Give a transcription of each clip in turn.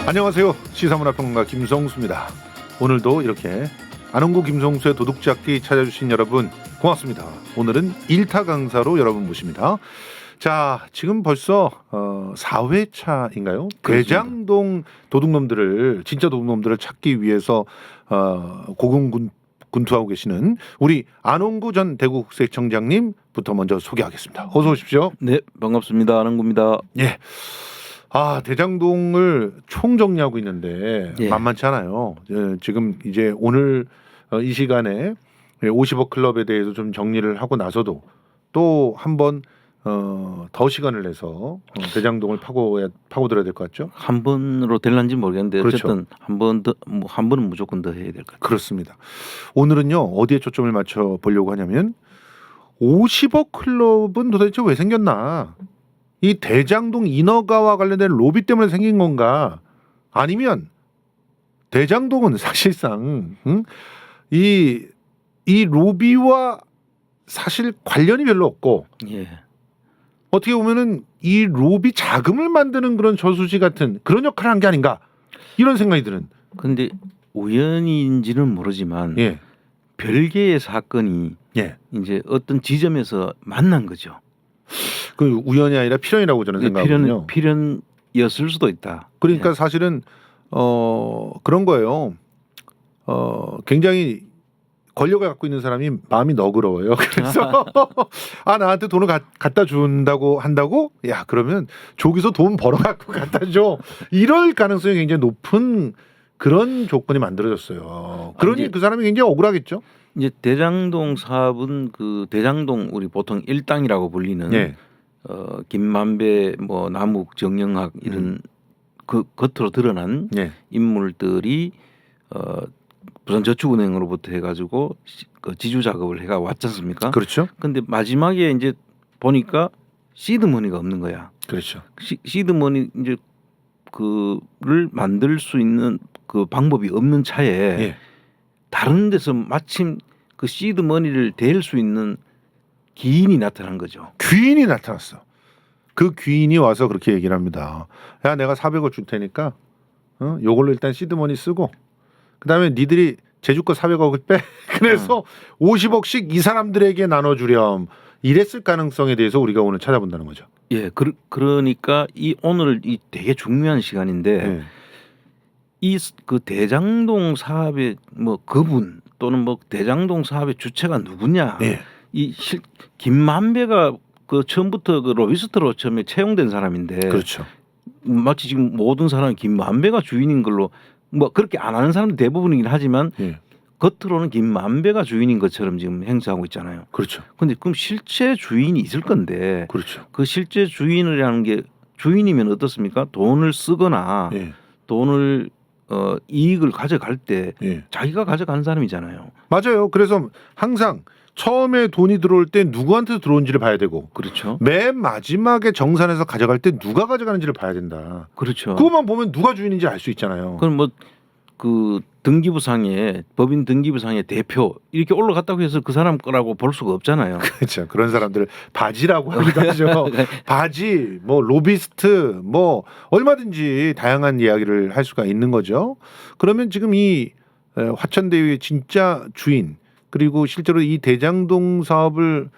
안녕하세요. 시사문화평론가 김성수입니다. 오늘도 이렇게 안홍구 김성수의 도둑잡기 찾아주신 여러분 고맙습니다. 오늘은 1타 강사로 여러분 모십니다. 자, 지금 벌써 4회차인가요? 대장동 도둑놈들을 진짜 도둑놈들을 찾기 위해서 고군분투하고 계시는 우리 안홍구 전 대구국세청장님부터 먼저 소개하겠습니다. 어서 오십시오. 네, 반갑습니다. 안홍구입니다. 예. 대장동을 총정리하고 있는데 예. 만만치 않아요. 지금 이제 오늘 이 시간에 50억 클럽에 대해서 좀 정리를 하고 나서도 또 한번 더 시간을 내서 대장동을 파고들어야 될 것 같죠? 한 번으로 될런지 모르겠는데 그렇죠. 어쨌든 한 번은 무조건 더 해야 될 것 같아요. 그렇습니다. 오늘은요 어디에 초점을 맞춰 보려고 하냐면 50억 클럽은 도대체 왜 생겼나? 이 대장동 인허가와 관련된 로비 때문에 생긴 건가? 아니면 대장동은 사실상 이 로비와 사실 관련이 별로 없고 예. 어떻게 보면은 이 로비 자금을 만드는 그런 저수지 같은 그런 역할을 한 게 아닌가 이런 생각이 드는. 그런데 우연인지는 모르지만 예, 별개의 사건이 예. 이제 어떤 지점에서 만난 거죠. 그 우연이 아니라 필연이라고 저는 생각하거든요. 필연이었을 수도 있다. 그러니까 예. 사실은 그런 거예요. 굉장히 권력을 갖고 있는 사람이 마음이 너그러워요. 그래서 나한테 돈을 갖다 준다고 한다고 야 그러면 저기서 돈 벌어 갖고 갖다 줘. 이럴 가능성이 굉장히 높은 그런 조건이 만들어졌어요. 그러니 이제- 그 사람이 굉장히 억울하겠죠. 이제 대장동 사업은 그 대장동 우리 보통 일당이라고 불리는 예. 김만배 뭐 남욱 정영학 이런 그 겉으로 드러난 예. 인물들이 부산저축은행으로부터 해가지고 그 지주 작업을 해가 왔지 않습니까? 그렇죠. 근데 마지막에 이제 보니까 시드머니가 없는 거야. 그렇죠. 시드머니 이제 그를 만들 수 있는 그 방법이 없는 차에 예. 다른 데서 마침 그 시드머니를 댈 수 있는 기인이 나타난 거죠. 귀인이 나타났어. 그 귀인이 와서 그렇게 얘기를 합니다. 야, 내가 400을 줄 테니까 요걸로 일단 시드머니 쓰고 그다음에 니들이 제주거 400억을 빼. 그래서 50억씩 이 사람들에게 나눠주렴. 이랬을 가능성에 대해서 우리가 오늘 찾아본다는 거죠. 예, 그러니까 오늘 이 되게 중요한 시간인데 예. 이 그 대장동 사업의 뭐 그분 또는 뭐 대장동 사업의 주체가 누구냐? 예. 김만배가 그 처음부터 그 로비스트로 처음에 채용된 사람인데 그렇죠. 마치 지금 모든 사람이 김만배가 주인인 걸로 뭐 그렇게 안 하는 사람들 대부분이긴 하지만 예. 겉으로는 김만배가 주인인 것처럼 지금 행사하고 있잖아요. 그렇죠. 근데 그럼 실제 주인이 있을 건데 그렇죠. 그 실제 주인이라는 게 주인이면 어떻습니까? 돈을 쓰거나 예. 돈을 이익을 가져갈 때 예. 자기가 가져가는 사람이잖아요. 맞아요. 그래서 항상 처음에 돈이 들어올 때 누구한테 들어온지를 봐야 되고 그렇죠. 맨 마지막에 정산해서 가져갈 때 누가 가져가는지를 봐야 된다. 그렇죠. 그것만 보면 누가 주인인지 알 수 있잖아요. 그럼 뭐 그 등기부상에 법인 등기부상에 대표 이렇게 올라갔다고 해서 그 사람 거라고 볼 수가 없잖아요. 그렇죠. 그런 사람들을 바지라고 하기도 하죠. 바지, 뭐 로비스트, 뭐 얼마든지 다양한 이야기를 할 수가 있는 거죠. 그러면 지금 이 화천대유의 진짜 주인 그리고 실제로 이 대장동 사업을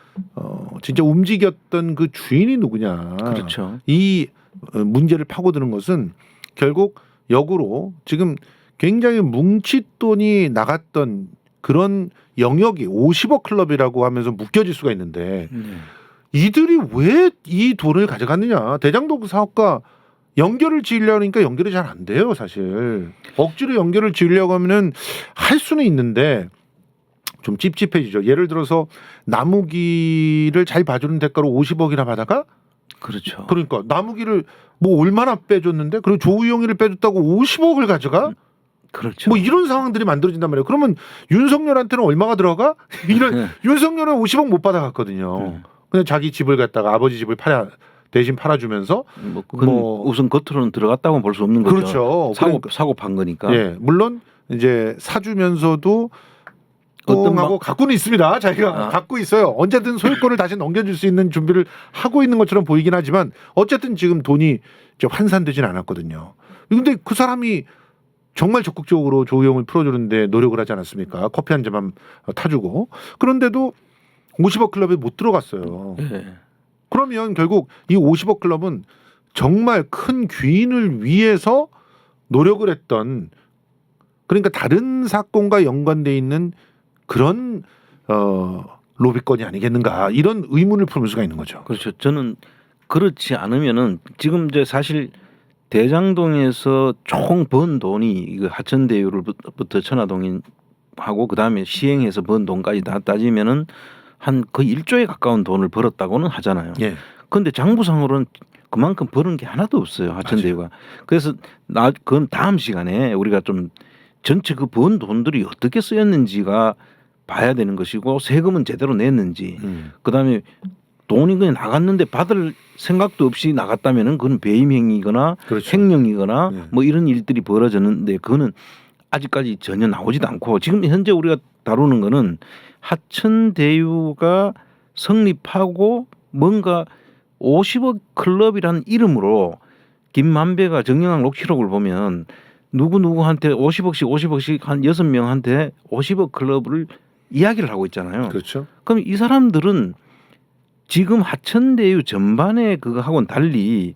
진짜 움직였던 그 주인이 누구냐. 그렇죠. 이 문제를 파고드는 것은 결국 역으로 지금 굉장히 뭉칫돈이 나갔던 그런 영역이 50억 클럽이라고 하면서 묶여질 수가 있는데 이들이 왜 이 돈을 가져갔느냐. 대장동 사업과 연결을 지으려니까 연결이 잘 안 돼요. 사실 억지로 연결을 지으려고 하면은 할 수는 있는데 좀 찝찝해지죠. 예를 들어서 나무기를 잘 봐주는 대가로 50억이나 받아가 그렇죠. 그러니까 나무기를 뭐 얼마나 빼줬는데 그리고 조우영이를 빼줬다고 50억을 가져가? 그렇죠. 뭐 이런 상황들이 만들어진단 말이에요. 그러면 윤석열한테는 얼마가 들어가? 이런 윤석열은 50억 못 받아갔거든요. 그냥 자기 집을 갖다가 아버지 집을 대신 팔아주면서 뭐 우선 겉으로는 들어갔다고 볼 수 없는 거죠. 그렇죠. 사고 판 거니까. 예, 물론 이제 사주면서도 하고 갖고는 있습니다. 자기가 갖고 있어요. 언제든 소유권을 다시 넘겨줄 수 있는 준비를 하고 있는 것처럼 보이긴 하지만 어쨌든 지금 돈이 환산되진 않았거든요. 근데 그 사람이 정말 적극적으로 조우영을 풀어주는데 노력을 하지 않았습니까? 커피 한 잔만 타주고. 그런데도 50억 클럽에 못 들어갔어요. 예. 그러면 결국 이 50억 클럽은 정말 큰 귀인을 위해서 노력을 했던, 그러니까 다른 사건과 연관돼 있는 그런 로비건이 아니겠는가, 이런 의문을 품을 수가 있는 거죠. 그렇죠. 저는 그렇지 않으면은 지금 이제 사실 대장동에서 총 번 돈이 이거 하천대유를부터 천화동인하고 그다음에 시행해서 번 돈까지 다 따지면은 한 거의 1조에 가까운 돈을 벌었다고는 하잖아요. 예. 그런데 장부상으로는 그만큼 버는 게 하나도 없어요. 하천대유가. 그래서 그건 다음 시간에 우리가 좀 전체 그 번 돈들이 어떻게 쓰였는지가 봐야 되는 것이고, 세금은 제대로 냈는지, 그다음에 돈이 그냥 나갔는데 받을 생각도 없이 나갔다면은 그건 배임 행위거나 그렇죠. 횡령이거나 네. 뭐 이런 일들이 벌어졌는데, 그거는 아직까지 전혀 나오지도 않고, 지금 현재 우리가 다루는 거는 하천대유가 성립하고 뭔가 50억 클럽이라는 이름으로 김만배가 정영학 녹취록을 보면 누구한테 50억씩 한 6명한테 50억 클럽을 이야기를 하고 있잖아요. 그렇죠. 그럼 이 사람들은 지금 하천대유 전반의 그거하고는 달리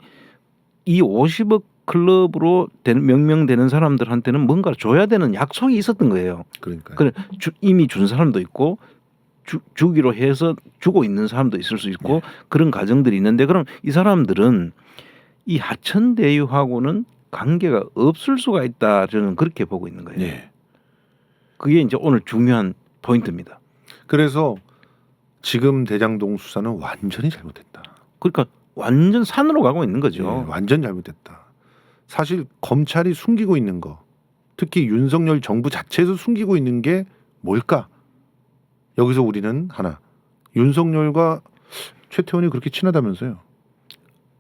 이 50억 클럽으로 명명되는 사람들한테는 뭔가 줘야 되는 약속이 있었던 거예요. 그러니까. 그래 이미 준 사람도 있고 주기로 해서 주고 있는 사람도 있을 수 있고 네. 그런 과정들이 있는데, 그럼 이 사람들은 이 하천대유하고는 관계가 없을 수가 있다, 저는 그렇게 보고 있는 거예요. 예. 그게 이제 오늘 중요한 포인트입니다. 그래서 지금 대장동 수사는 완전히 잘못됐다. 그러니까 완전 산으로 가고 있는 거죠. 예, 완전 잘못됐다. 사실 검찰이 숨기고 있는 거, 특히 윤석열 정부 자체에서 숨기고 있는 게 뭘까? 여기서 우리는 하나, 윤석열과 최태원이 그렇게 친하다면서요.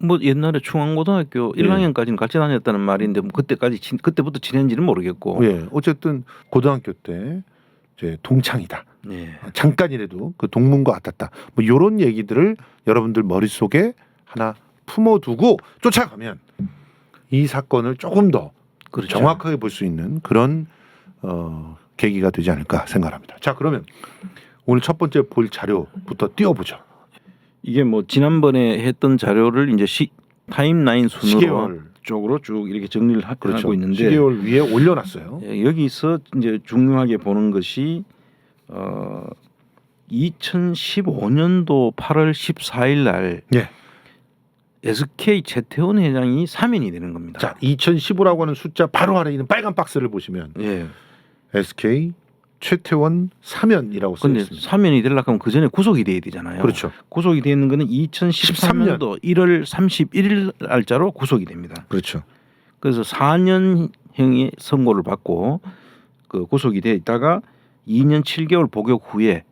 뭐 옛날에 중앙고등학교 예. 1학년까지는 같이 다녔다는 말인데 뭐 그때부터 지낸지는 모르겠고. 예, 어쨌든 고등학교 때 이제 동창이다. 예. 잠깐이라도 그 동문과 같았다. 뭐 이런 얘기들을 여러분들 머릿속에 하나 품어두고 쫓아가면 이 사건을 조금 더 그렇죠. 정확하게 볼 수 있는 그런 계기가 되지 않을까 생각합니다. 자, 그러면 오늘 첫 번째 볼 자료부터 띄워보죠. 이게 뭐 지난번에 했던 자료를 이제 타임라인 순으로 시계월. 쪽으로 쭉 이렇게 정리를 그렇죠. 하고 있는데, 시계월 위에 올려놨어요. 예, 여기서 이제 중요하게 보는 것이 2015년도 8월 14일 날 예. SK 최태원 회장이 사면이 되는 겁니다. 자, 2015라고 하는 숫자 바로 아래에 있는 빨간 박스를 보시면 예. SK 최태원 사면이라고 써 근데 있습니다. 사면이 되려면 그럼 그 전에 구속이 돼야 되잖아요. 그렇죠. 구속이 되는 거는 2013년도 1월 31일 날짜로 구속이 됩니다. 그렇죠. 그래서 4년형의 선고를 받고 그 구속이 돼 있다가 2년 7개월 복역 후에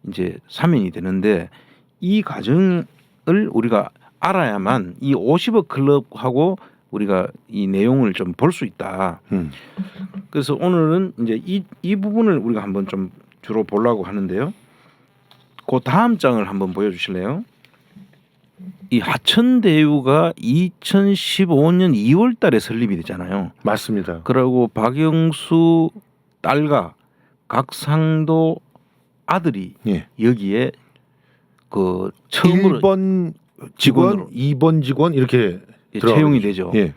이제 사면이 되는데, 이 과정을 우리가 알아야만 이 50억 클럽하고 우리가 이 내용을 좀 볼 수 있다. 그래서 오늘은 이제 이 부분을 우리가 한번 좀 주로 보려고 하는데요. 그 다음 장을 한번 보여주실래요? 이 하천대유가 2015년 2월달에 설립이 되잖아요. 맞습니다. 그리고 박영수 딸과 각상도 아들이 예. 여기에 그 처음으로 1번 직원, 직원으로 2번 직원 이렇게 채용이 되죠. 예.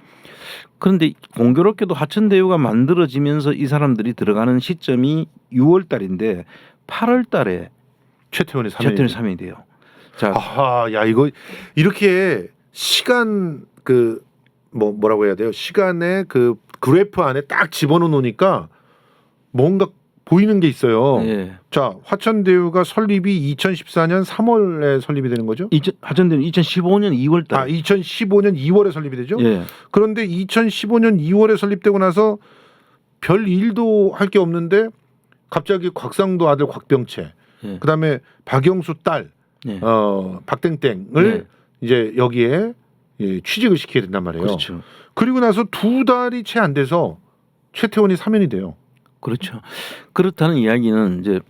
그런데 공교롭게도 하천대유가 만들어지면서 이 사람들이 들어가는 시점이 6월달인데 8월달에 최태원의 최태원 사면이. 사면이 돼요. 자, 아하, 야 이거 이렇게 시간 그 뭐라고 해야 돼요? 시간의 그 그래프 안에 딱 집어넣어 놓으니까 뭔가 보이는 게 있어요. 예. 자, 화천대유가 설립이 2014년 3월에 설립이 되는 거죠? 하천대유는 2015년 2월달. 아, 2015년 2월에 설립이 되죠? 예. 그런데 2015년 2월에 설립되고 나서 별 일도 할 게 없는데 갑자기 곽상도 아들 곽병채, 예. 그다음에 박영수 딸 예. 박땡땡을 이제 여기에 취직을 시켜야 된단 말이에요. 그렇죠. 그리고 나서 2달이 채 안 돼서 최태원이 사면이 돼요. 그렇죠. 그렇다는 이야기는 이제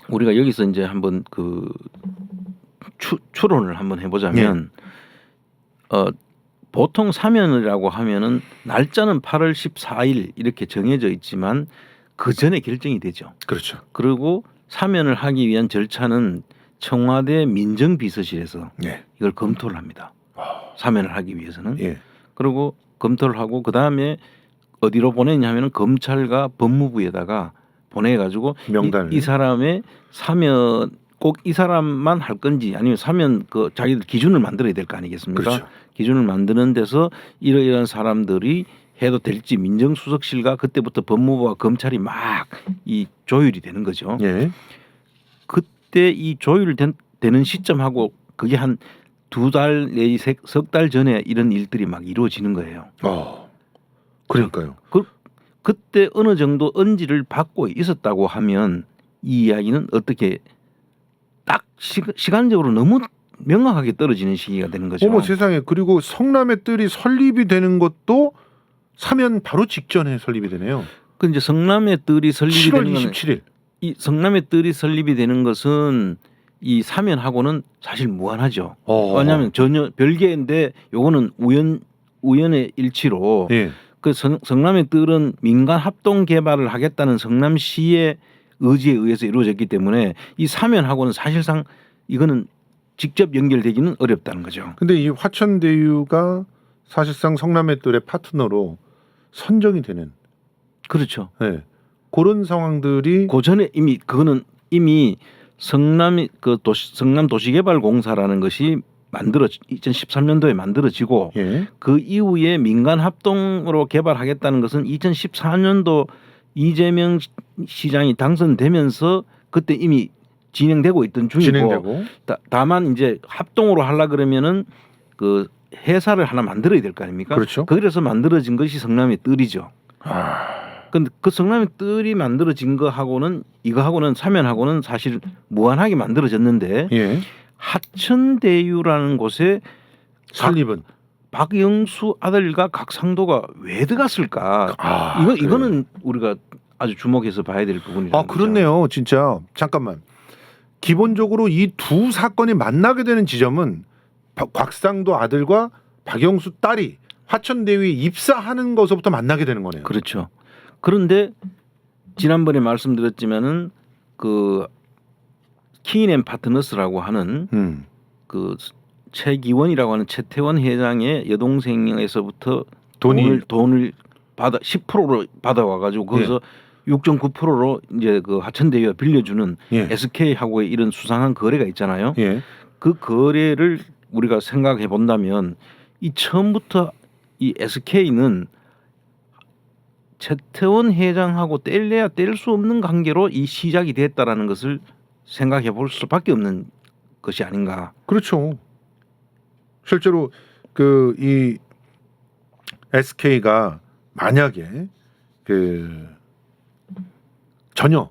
우리가 여기서 이제 한번 그 추론을 한번 해보자면 보통 사면이라고 하면은 날짜는 8월 14일 이렇게 정해져 있지만 그 전에 결정이 되죠. 그렇죠. 그리고 사면을 하기 위한 절차는 청와대 민정비서실에서 예. 이걸 검토를 합니다. 사면을 하기 위해서는. 예. 그리고 검토를 하고 그 다음에 어디로 보내냐면은 검찰과 법무부에다가 보내가지고 명단을. 이 사람의 사면 꼭 이 사람만 할 건지 아니면 사면 그 자기들 기준을 만들어야 될 거 아니겠습니까? 그렇죠. 기준을 만드는 데서 이러이러한 사람들이 해도 될지 민정수석실과 그때부터 법무부와 검찰이 막 이 조율이 되는 거죠. 예. 그때 이 되는 시점하고 그게 한 2달 내지 석 달 전에 이런 일들이 막 이루어지는 거예요. 그러니까요. 그때 어느 정도 언지를 받고 있었다고 하면 이 이야기는 어떻게 딱 시간적으로 너무 명확하게 떨어지는 시기가 되는 거죠. 어머 세상에. 그리고 성남의 뜰이 설립이 되는 것도 사면 바로 직전에 설립이 되네요. 그 이제 성남의 뜰이 설립이 7월 되는 거는 27일. 이 성남의 뜰이 설립이 되는 것은 이 사면하고는 사실 무관하죠. 왜냐하면 전혀 별개인데 요거는 우연의 일치로 예. 그 성남의 뜰은 민간 합동 개발을 하겠다는 성남시의 의지에 의해서 이루어졌기 때문에 이 사면하고는 사실상 이거는 직접 연결되기는 어렵다는 거죠. 근데 이 화천대유가 사실상 성남의 뜰의 파트너로 선정이 되는 그렇죠. 예. 그런 상황들이 그 전에 이미 성남 도시개발공사라는 것이 2013년도에 만들어지고 예. 그 이후에 민간 합동으로 개발하겠다는 것은 2014년도 이재명 시장이 당선되면서 그때 이미 진행되고 있던 중이고 진행되고 다만 이제 합동으로 하려 그러면은 그 회사를 하나 만들어야 될 거 아닙니까? 그렇죠. 그래서 만들어진 것이 성남의 뜰이죠. 근데 그 성남의 뜰이 만들어진 이거하고는 사면하고는 사실 무관하게 만들어졌는데 예. 하천대유라는 곳에 설립은 박영수 아들과 각상도가 왜 들어갔을까? 그래요. 이거는 우리가 아주 주목해서 봐야 될 부분이라는 거죠. 그렇네요. 진짜 잠깐만. 기본적으로 이 두 사건이 만나게 되는 지점은 곽상도 아들과 박영수 딸이 화천대유에 입사하는 것부터 만나게 되는 거네요. 그렇죠. 그런데 지난번에 말씀드렸지만은 그 키인앤파트너스라고 하는 그 최기원이라고 하는 최태원 회장의 여동생에서부터 돈을 받아 10%로 받아와 가지고 거기서 6.9%로 이제 그 하천대유가 빌려주는 SK하고의 이런 수상한 거래가 있잖아요. 예. 그 거래를 우리가 생각해 본다면 이 처음부터 이 SK는 최태원 회장하고 뗄래야 뗄 수 없는 관계로 이 시작이 됐다라는 것을 생각해 볼 수밖에 없는 것이 아닌가. 그렇죠. 실제로 그 이 SK가 만약에 그 전혀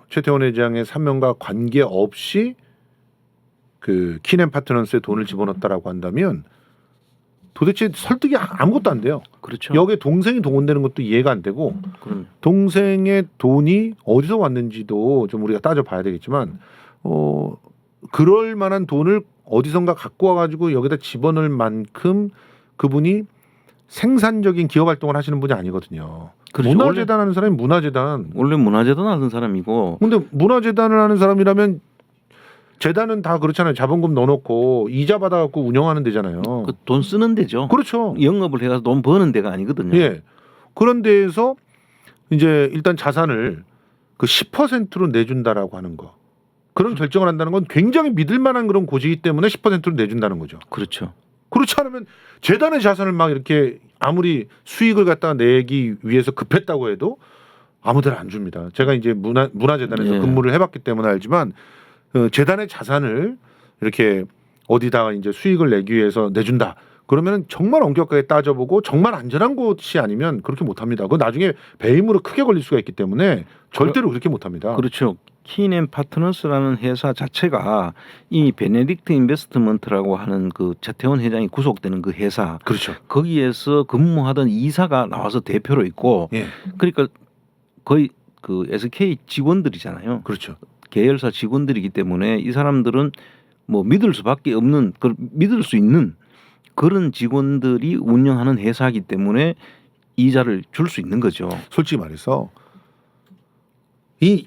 최태원 회장의 사면과 관계 없이 그 키넨파트너스에 돈을 집어넣었다라고 한다면 도대체 설득이 아무것도 안 돼요. 그렇죠. 여기에 동생이 동원되는 것도 이해가 안 되고 동생의 돈이 어디서 왔는지도 좀 우리가 따져봐야 되겠지만 그럴 만한 돈을 어디선가 갖고 와가지고 여기다 집어넣을 만큼 그분이 생산적인 기업 활동을 하시는 분이 아니거든요. 그렇죠. 문화재단 하는 사람이 문화재단. 원래 문화재단 하는 사람이고. 근데 문화재단을 하는 사람이라면 재단은 다 그렇잖아요. 자본금 넣어놓고 이자 받아갖고 운영하는 데잖아요. 그 돈 쓰는 데죠. 그렇죠. 영업을 해가지고 돈 버는 데가 아니거든요. 예. 그런 데에서 이제 일단 자산을 그 10%로 내준다라고 하는 거. 그런 결정을 한다는 건 굉장히 믿을 만한 그런 고지이기 때문에 10%로 내준다는 거죠. 그렇죠. 그렇지 않으면 재단의 자산을 막 이렇게 아무리 수익을 갖다 내기 위해서 급했다고 해도 아무데나 안 줍니다. 제가 이제 문화재단에서 근무를 해봤기 때문에 알지만 재단의 자산을 이렇게 어디다가 이제 수익을 내기 위해서 내준다. 그러면 정말 엄격하게 따져보고 정말 안전한 곳이 아니면 그렇게 못합니다. 그 나중에 배임으로 크게 걸릴 수가 있기 때문에 절대로 그렇게 못합니다. 그렇죠. 키인앤파트너스라는 회사 자체가 이미 베네딕트 인베스트먼트라고 하는 그 최태원 회장이 구속되는 그 회사. 그렇죠. 거기에서 근무하던 이사가 나와서 대표로 있고, 그러니까 거의 그 SK 직원들이잖아요. 그렇죠. 계열사 직원들이기 때문에 이 사람들은 뭐 믿을 수밖에 없는, 믿을 수 있는 그런 직원들이 운영하는 회사이기 때문에 이자를 줄 수 있는 거죠. 솔직히 말해서 이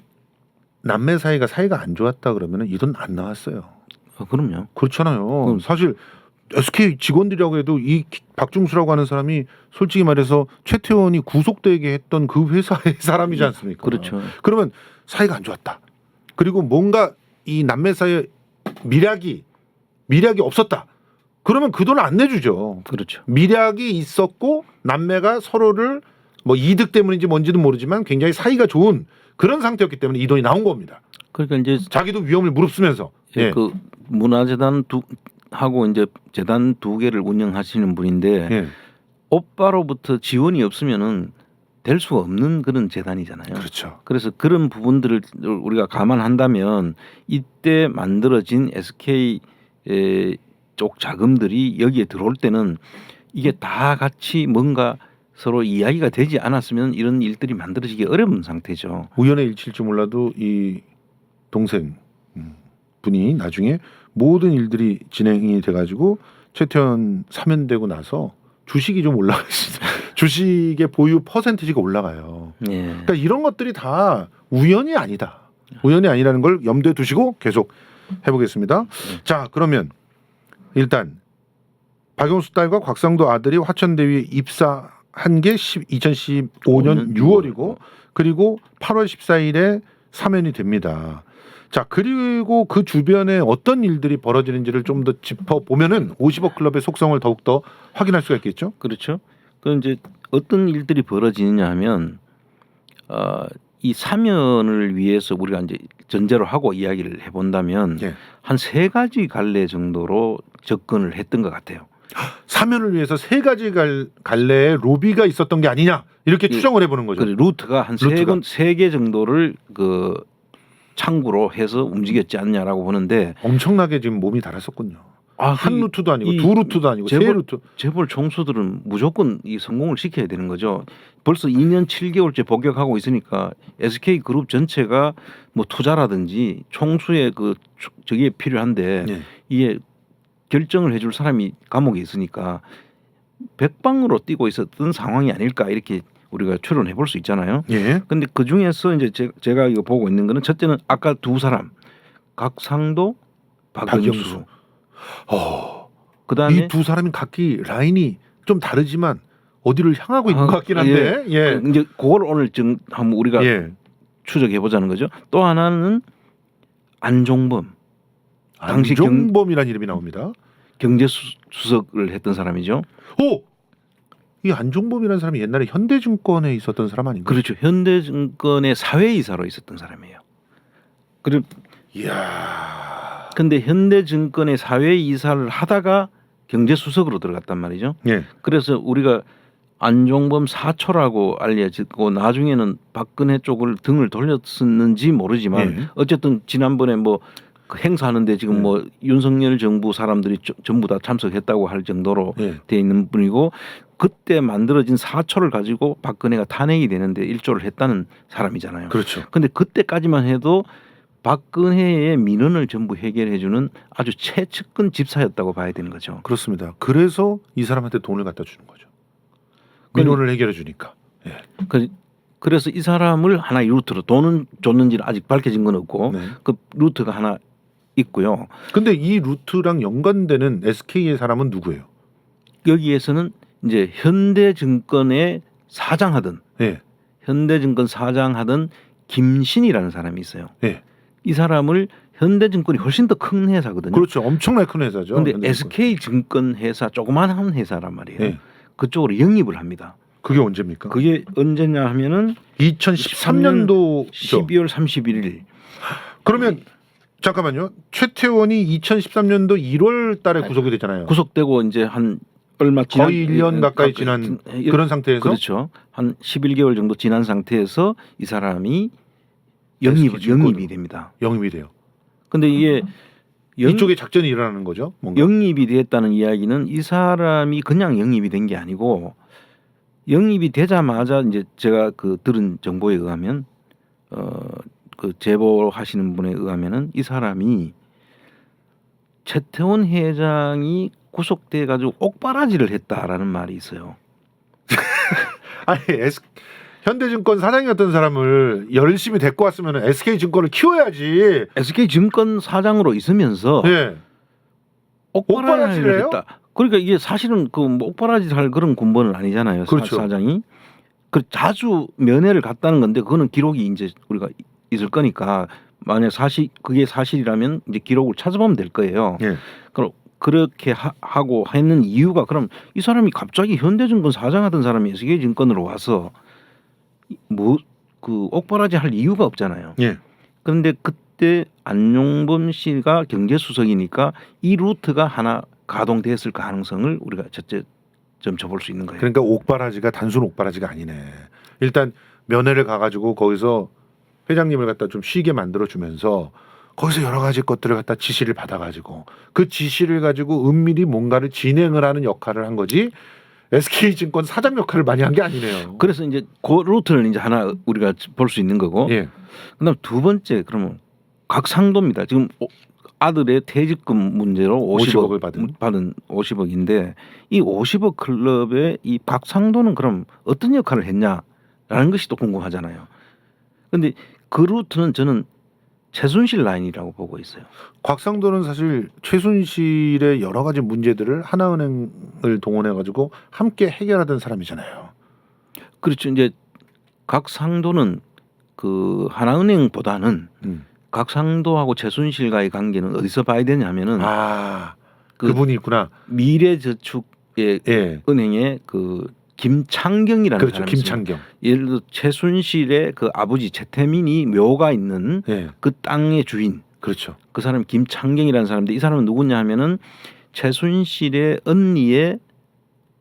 남매 사이가 안 좋았다 그러면은 이 돈 안 나왔어요. 그럼요. 그렇잖아요. 사실 SK 직원들이라고 해도 이 박중수라고 하는 사람이 솔직히 말해서 최태원이 구속되게 했던 그 회사의 사람이지 않습니까? 그렇죠. 그러면 사이가 안 좋았다. 그리고 뭔가 이 남매 사이에 미략이 없었다. 그러면 그 돈을 안 내주죠. 그렇죠. 미략이 있었고 남매가 서로를 뭐 이득 때문인지 뭔지는 모르지만 굉장히 사이가 좋은 그런 상태였기 때문에 이 돈이 나온 겁니다. 그러니까 이제 자기도 위험을 무릅쓰면서. 예. 그 문화재단 하고 이제 재단 2개를 운영하시는 분인데 예. 오빠로부터 지원이 없으면은 될 수가 없는 그런 재단이잖아요. 그렇죠. 그래서 그런 부분들을 우리가 감안한다면 이때 만들어진 SK 쪽 자금들이 여기에 들어올 때는 이게 다 같이 뭔가 서로 이야기가 되지 않았으면 이런 일들이 만들어지기 어려운 상태죠. 우연의 일치일지 몰라도 이 동생 분이 나중에 모든 일들이 진행이 돼가지고 최태원 사면되고 나서 주식이 좀 올라갔습니다. 주식의 보유 퍼센티지가 올라가요. 예. 그러니까 이런 것들이 다 우연이 아니다. 우연이 아니라는 걸 염두에 두시고 계속 해보겠습니다. 자, 그러면 일단 박영수 딸과 곽상도 아들이 화천대유에 입사한 게 2015년 6월이고 그리고 8월 14일에 사면이 됩니다. 자, 그리고 그 주변에 어떤 일들이 벌어지는지를 좀 더 짚어보면은 50억 클럽의 속성을 더욱더 확인할 수가 있겠죠? 그렇죠. 그 이제 어떤 일들이 벌어지느냐 하면 이 사면을 위해서 우리가 이제 전제로 하고 이야기를 해본다면 예. 한 3가지 갈래 정도로 접근을 했던 것 같아요. 사면을 위해서 3가지 갈래의 로비가 있었던 게 아니냐 이렇게 예. 추정을 해보는 거죠. 그 루트가 한 루트가. 3개 정도를 그 창구로 해서 움직였지 않냐라고 보는데 엄청나게 지금 몸이 달았었군요. 한 루트도 아니고 이 2루트도 아니고 3루트. 재벌 총수들은 무조건 이 성공을 시켜야 되는 거죠. 벌써 2년 7개월째 복역하고 있으니까 SK 그룹 전체가 뭐 투자라든지 총수의 그 저게 필요한데 예. 이게 결정을 해줄 사람이 감옥에 있으니까 백방으로 뛰고 있었던 상황이 아닐까 이렇게 우리가 추론해 볼 수 있잖아요. 예. 근데 그 중에서 이제 제가 이거 보고 있는 거는 첫째는 아까 2 사람 곽상도, 박영수. 그다음에 이 2 사람이 각기 라인이 좀 다르지만 어디를 향하고 있는 것 같긴 한데. 예. 이제 그걸 오늘 좀 한번 우리가 예. 추적해 보자는 거죠. 또 하나는 안종범. 당시 안종범이라는 이름이 나옵니다. 경제수석을 했던 사람이죠. 오! 이 안종범이라는 사람이 옛날에 현대증권에 있었던 사람 아닌가요? 그렇죠. 현대증권의 사회이사로 있었던 사람이에요. 그리고 이야. 근데 현대증권의 사회이사를 하다가 경제수석으로 들어갔단 말이죠. 예. 그래서 우리가 안종범 사초라고 알려지고 나중에는 박근혜 쪽을 등을 돌렸었는지 모르지만 예. 어쨌든 지난번에 뭐 그 행사하는데 지금 뭐 윤석열 정부 사람들이 전부 다 참석했다고 할 정도로 예. 돼 있는 분이고 그때 만들어진 사초를 가지고 박근혜가 탄핵이 되는데 일조를 했다는 사람이잖아요. 그렇죠. 근데 그때까지만 해도 박근혜의 민원을 전부 해결해주는 아주 최측근 집사였다고 봐야 되는 거죠. 그렇습니다. 그래서 이 사람한테 돈을 갖다 주는 거죠. 민원을 해결해 주니까. 예. 그래서 이 사람을 하나의 루트로 돈은 줬는지는 아직 밝혀진 건 없고 네. 그 루트가 하나 있고요. 근데 이 루트랑 연관되는 SK의 사람은 누구예요? 여기에서는 이제 현대증권의 사장하던 예. 현대증권 사장하던 김신이라는 사람이 있어요. 예. 이 사람을 현대증권이 훨씬 더 큰 회사거든요. 그렇죠. 엄청나게 큰 회사죠. 그런데 현대증권. SK증권 회사 조그마한 회사란 말이에요. 예. 그쪽으로 영입을 합니다. 그게 언제입니까? 그게 언제냐 하면은 2013년도 12월 31일. 그러면 잠깐만요. 최태원이 2013년도 1월 달에 구속이 되잖아요. 구속되고 이제 한 얼마 지난 거의 1년 가까이 지난 그런 상태에서 그렇죠. 한 11개월 정도 지난 상태에서 이 사람이 영입이 됩니다. 영입이 돼요. 근데 이게 이쪽에 작전이 일어나는 거죠. 뭔가. 영입이 됐다는 이야기는 이 사람이 그냥 영입이 된 게 아니고 영입이 되자마자 이제 제가 그 들은 정보에 의하면 그 제보하시는 분에 의하면은 이 사람이 최태원 회장이 구속돼 가지고 옥바라지를 했다라는 말이 있어요. 아니 현대증권 사장이었던 사람을 열심히 데리고 왔으면 SK증권을 키워야지. SK증권 사장으로 있으면서 예. 옥바라지를 옥바라지를 해요? 했다. 그러니까 이게 사실은 그 뭐 옥바라지를 할 그런 군번은 아니잖아요. 그렇죠. 사장이. 그 자주 면회를 갔다는 건데 그거는 기록이 이제 우리가 있을 거니까 만약 그게 사실이라면 이제 기록을 찾아보면 될 거예요. 예. 그럼 그렇게 하고 했는 이유가 그럼 이 사람이 갑자기 현대증권 사장하던 사람이 SK증권으로 와서 뭐 그 옥바라지 할 이유가 없잖아요. 예. 그런데 그때 안용범 씨가 경제수석이니까 이 루트가 하나 가동됐을 가능성을 우리가 첫째 점쳐볼 수 있는 거예요. 그러니까 옥바라지가 단순 옥바라지가 아니네. 일단 면회를 가가지고 거기서 회장님을 갖다 좀 쉬게 만들어 주면서 거기서 여러 가지 것들을 갖다 지시를 받아가지고 그 지시를 가지고 은밀히 뭔가를 진행을 하는 역할을 한 거지. SK증권 사장 역할을 많이 한 게 아니네요. 그래서 이제 그 루트를 이제 하나 우리가 볼 수 있는 거고. 예. 그다음 두 번째 그러면 각상도입니다. 지금 아들의 퇴직금 문제로 50억을 50억 받은 50억인데 이 50억 클럽의 이 각상도는 그럼 어떤 역할을 했냐라는 것이 또 궁금하잖아요. 그런데 그 루트는 저는 최순실 라인이라고 보고 있어요. 곽상도는 사실 최순실의 여러 가지 문제들을 하나은행을 동원해 가지고 함께 해결하던 사람이잖아요. 그렇죠. 이제 각상도는 그 하나은행보다는 각상도하고 최순실과의 관계는 어디서 봐야 되냐면은 그분이 있구나. 미래저축의 예. 은행의 그 김창경이라는 그렇죠. 사람이 김창경. 있습니다. 예를 들어 최순실의 그 아버지 최태민이 묘가 있는 예. 그 땅의 주인 그렇죠. 그 사람이 김창경이라는 사람인데 이 사람은 누구냐 하면은 최순실의 언니의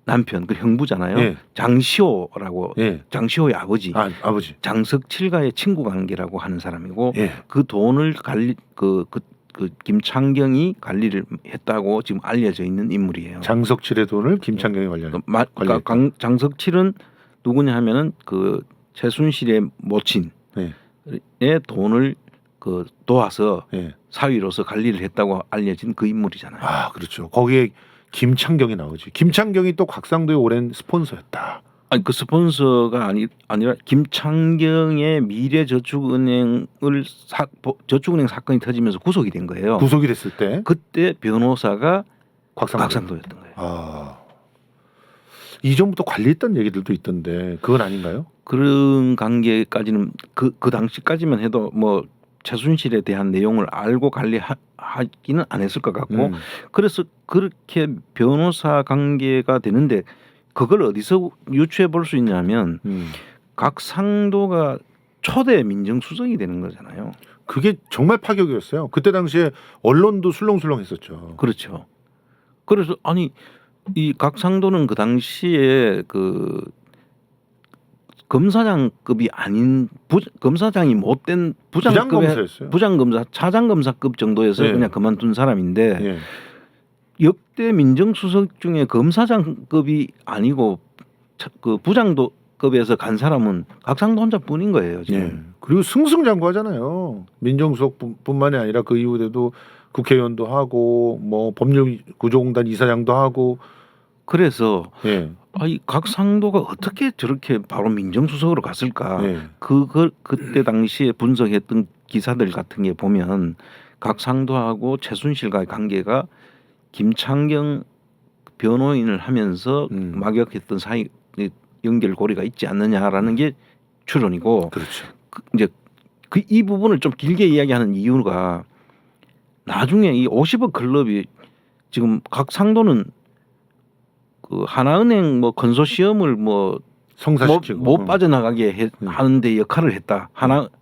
남편 그 형부잖아요. 예. 장시호라고 예. 장시호의 아버지 아버지. 장석칠과의 친구 관계라고 하는 사람이고 예. 그 돈을 그 김창경이 관리를 했다고 지금 알려져 있는 인물이에요. 장석칠의 돈을 김창경이 그러니까 장석칠은 누구냐 하면은 그 최순실의 모친의 돈을 그 도와서 예. 사위로서 관리를 했다고 알려진 그 인물이잖아요. 그렇죠. 거기에 김창경이 나오지. 김창경이 또 곽상도의 오랜 스폰서였다. 아니 그 스폰서가 아니라 김창경의 미래저축은행을 저축은행 사건이 터지면서 구속이 된 거예요. 구속이 됐을 때 그때 변호사가 곽상도. 곽상도였던 거예요. 이전부터 관리했던 얘기들도 있던데 그건 아닌가요? 그런 관계까지는 그 당시까지만 해도 뭐 최순실에 대한 내용을 알고 관리하기는 안 했을 것 같고 그래서 그렇게 변호사 관계가 되는데 그걸 어디서 유추해 볼 수 있냐면 각상도가 초대 민정수석이 되는 거잖아요. 그게 정말 파격이었어요. 그때 당시에 언론도 술렁술렁했었죠. 그렇죠. 그래서 아니 이 각상도는 그 당시에 그 검사장급이 아닌 검사장이 못된 부장검사였어요. 부장검사 차장검사급 정도에서 그냥 그만둔 사람인데 예. 역대 민정수석 중에 검사장급이 아니고 그 부장도급에서 간 사람은 각상도 혼자뿐인 거예요. 지금. 예. 그리고 승승장구하잖아요. 민정수석뿐만이 아니라 그 이후에도 국회의원도 하고 뭐 법률구조공단 이사장도 하고 그래서 예. 이 각상도가 어떻게 저렇게 바로 민정수석으로 갔을까? 예. 그걸 그때 당시에 분석했던 기사들 같은 게 보면 각상도하고 최순실과의 관계가 김창경 변호인을 하면서 막역했던 사이 연결고리가 있지 않느냐라는 게 추론이고 그렇죠. 이제 이 부분을 좀 길게 이야기하는 이유가 나중에 이 50억 클럽이 지금 각상도는 그 하나은행 뭐 컨소시엄을 뭐 성사시키고 못 빠져나가게 하는데 역할을 했다.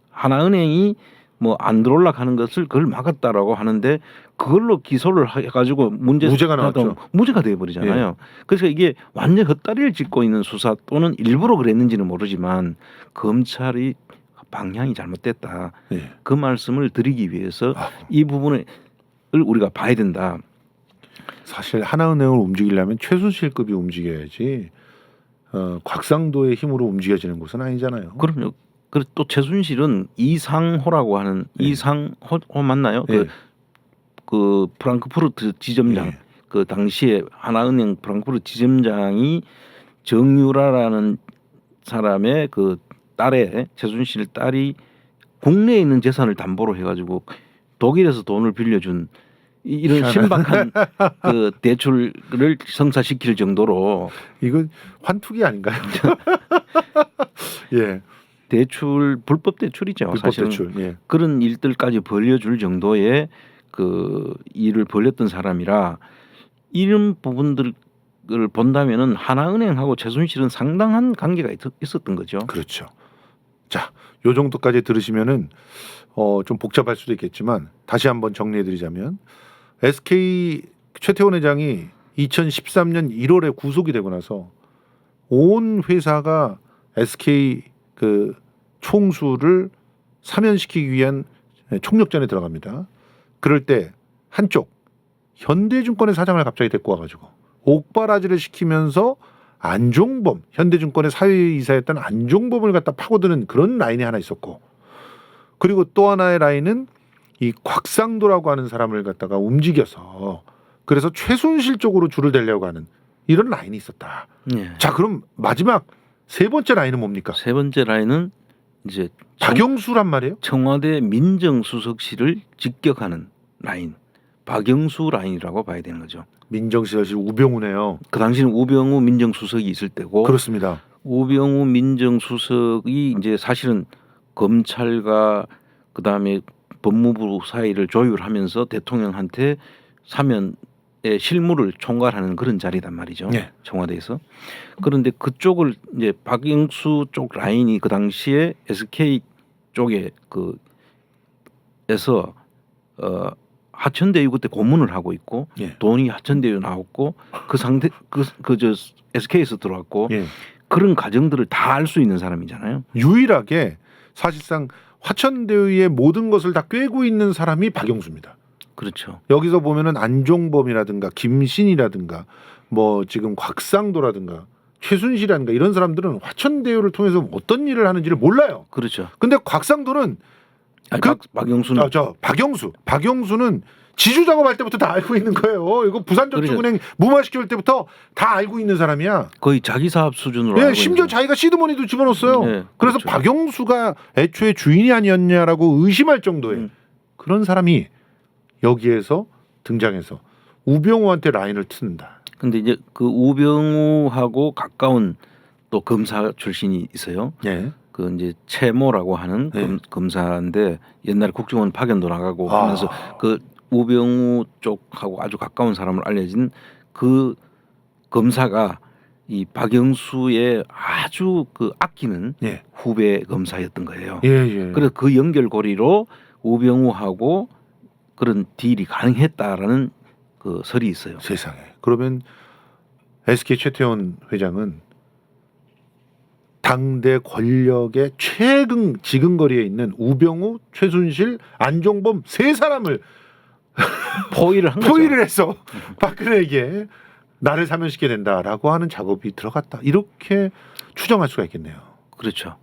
하나은행이 뭐 안 들어올라 하는 것을 그걸 막았다라고 하는데 그걸로 기소를 해가지고 무죄가 나왔죠. 무죄가 되어버리잖아요. 예. 그래서 이게 완전 헛다리를 짚고 있는 수사 또는 일부러 그랬는지는 모르지만 검찰이 방향이 잘못됐다. 예. 그 말씀을 드리기 위해서 이 부분을 우리가 봐야 된다. 사실 하나은행을 움직이려면 최순실급이 움직여야지 곽상도의 힘으로 움직여지는 것은 아니잖아요. 그럼요. 그리고 또 최순실은 이상호라고 하는 이상호 맞나요? 예. 그 프랑크푸르트 지점장 그 당시에 하나은행 프랑크푸르트 지점장이 정유라라는 사람의 그 딸의 최순실 딸이 국내에 있는 재산을 담보로 해가지고 독일에서 돈을 빌려준 이런 신박한 그 대출을 성사시킬 정도로 이건 환투기 아닌가요? 예, 대출 불법 대출이죠. 불법 사실은 대출. 예. 그런 일들까지 벌려줄 정도의 그 일을 벌였던 사람이라 이런 부분들을 본다면은 하나은행하고 최순실은 상당한 관계가 있었던 거죠. 그렇죠. 자, 요 정도까지 들으시면은 좀 복잡할 수도 있겠지만 다시 한번 정리해드리자면 SK 최태원 회장이 2013년 1월에 구속이 되고 나서 온 회사가 SK 그 총수를 사면시키기 위한 총력전에 들어갑니다. 그럴 때 한쪽 현대증권의 사장을 갑자기 데리고 와가지고 옥바라지를 시키면서 안종범 현대증권의 사회이사였던 안종범을 갖다 파고드는 그런 라인이 하나 있었고, 그리고 또 하나의 라인은 이 곽상도라고 하는 사람을 갖다가 움직여서 그래서 최순실 쪽으로 줄을 대려고 하는 이런 라인이 있었다. 예. 자, 그럼 마지막 세 번째 라인은 뭡니까? 세 번째 라인은 이제 박영수란 말이에요. 청와대 민정수석실을 직격하는 라인, 박영수 라인이라고 봐야 되는 거죠. 민정수석실 우병우네요. 그 당시는 우병우 민정수석이 있을 때고, 그렇습니다. 우병우 우병우 민정수석이 이제 사실은 검찰과 그다음에 법무부 사이를 조율하면서 대통령한테 사면의 실무를 총괄하는 그런 자리단 말이죠. 네. 청와대에서. 그런데 그쪽을 이제 박영수 쪽 라인이 그 당시에 SK 쪽에 그에서 하천대유 그때 고문을 하고 있고 예. 돈이 하천대유 나왔고 그 상태 저 SK에서 들어왔고 예. 그런 과정들을 다 알 수 있는 사람이잖아요. 유일하게 사실상 화천대유의 모든 것을 다 꿰고 있는 사람이 박영수입니다. 그렇죠. 여기서 보면은 안종범이라든가 김신이라든가 뭐 지금 곽상도라든가 최순실이라든가 이런 사람들은 화천대유를 통해서 어떤 일을 하는지를 몰라요. 그렇죠. 근데 곽상도는 아니, 그- 박영수는 박영수는 지주 작업할 때부터 다 알고 있는 거예요. 이거 부산저축은행 무마시킬 때부터 다 알고 있는 사람이야. 거의 자기 사업 수준으로 예, 알고 심지어 있는 자기가 시드머니도 집어넣었어요. 네, 그래서 그렇죠. 박영수가 애초에 주인이 아니었냐라고 의심할 정도의 그런 사람이 여기에서 등장해서 우병우한테 라인을 트는다. 근데 이제 그 우병우하고 가까운 또 검사 출신이 있어요. 예. 그 이제 최모라고 하는 네. 검사인데 옛날에 국정원 파견도 나가고 하면서 그 우병우 쪽하고 아주 가까운 사람으로 알려진 그 검사가 이 박영수의 아주 그 아끼는 예. 후배 검사였던 거예요. 예, 예. 그래서 그 연결고리로 우병우하고 그런 딜이 가능했다라는 그 설이 있어요. 세상에. 그러면 SK 최태원 회장은 당대 권력의 최근 지근거리에 있는 우병우, 최순실, 안종범 세 사람을 포위를 한 거죠. 포위를 해서 박근혜에게 나를 사면시켜야 된다라고 하는 작업이 들어갔다. 이렇게 추정할 수가 있겠네요. 그렇죠.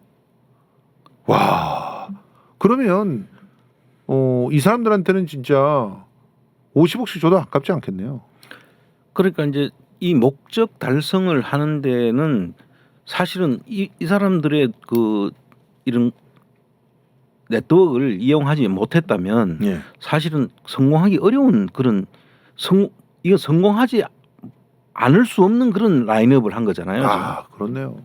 와. 그러면 이 사람들한테는 진짜 50억씩 줘도 아깝지 않겠네요. 그러니까 이제 이 목적 달성을 하는 데는 사실은 이 사람들의 그 이런 네트워크를 이용하지 못했다면 예. 사실은 성공하기 어려운 그런 이거 성공하지 않을 수 없는 그런 라인업을 한 거잖아요. 아, 그렇네요.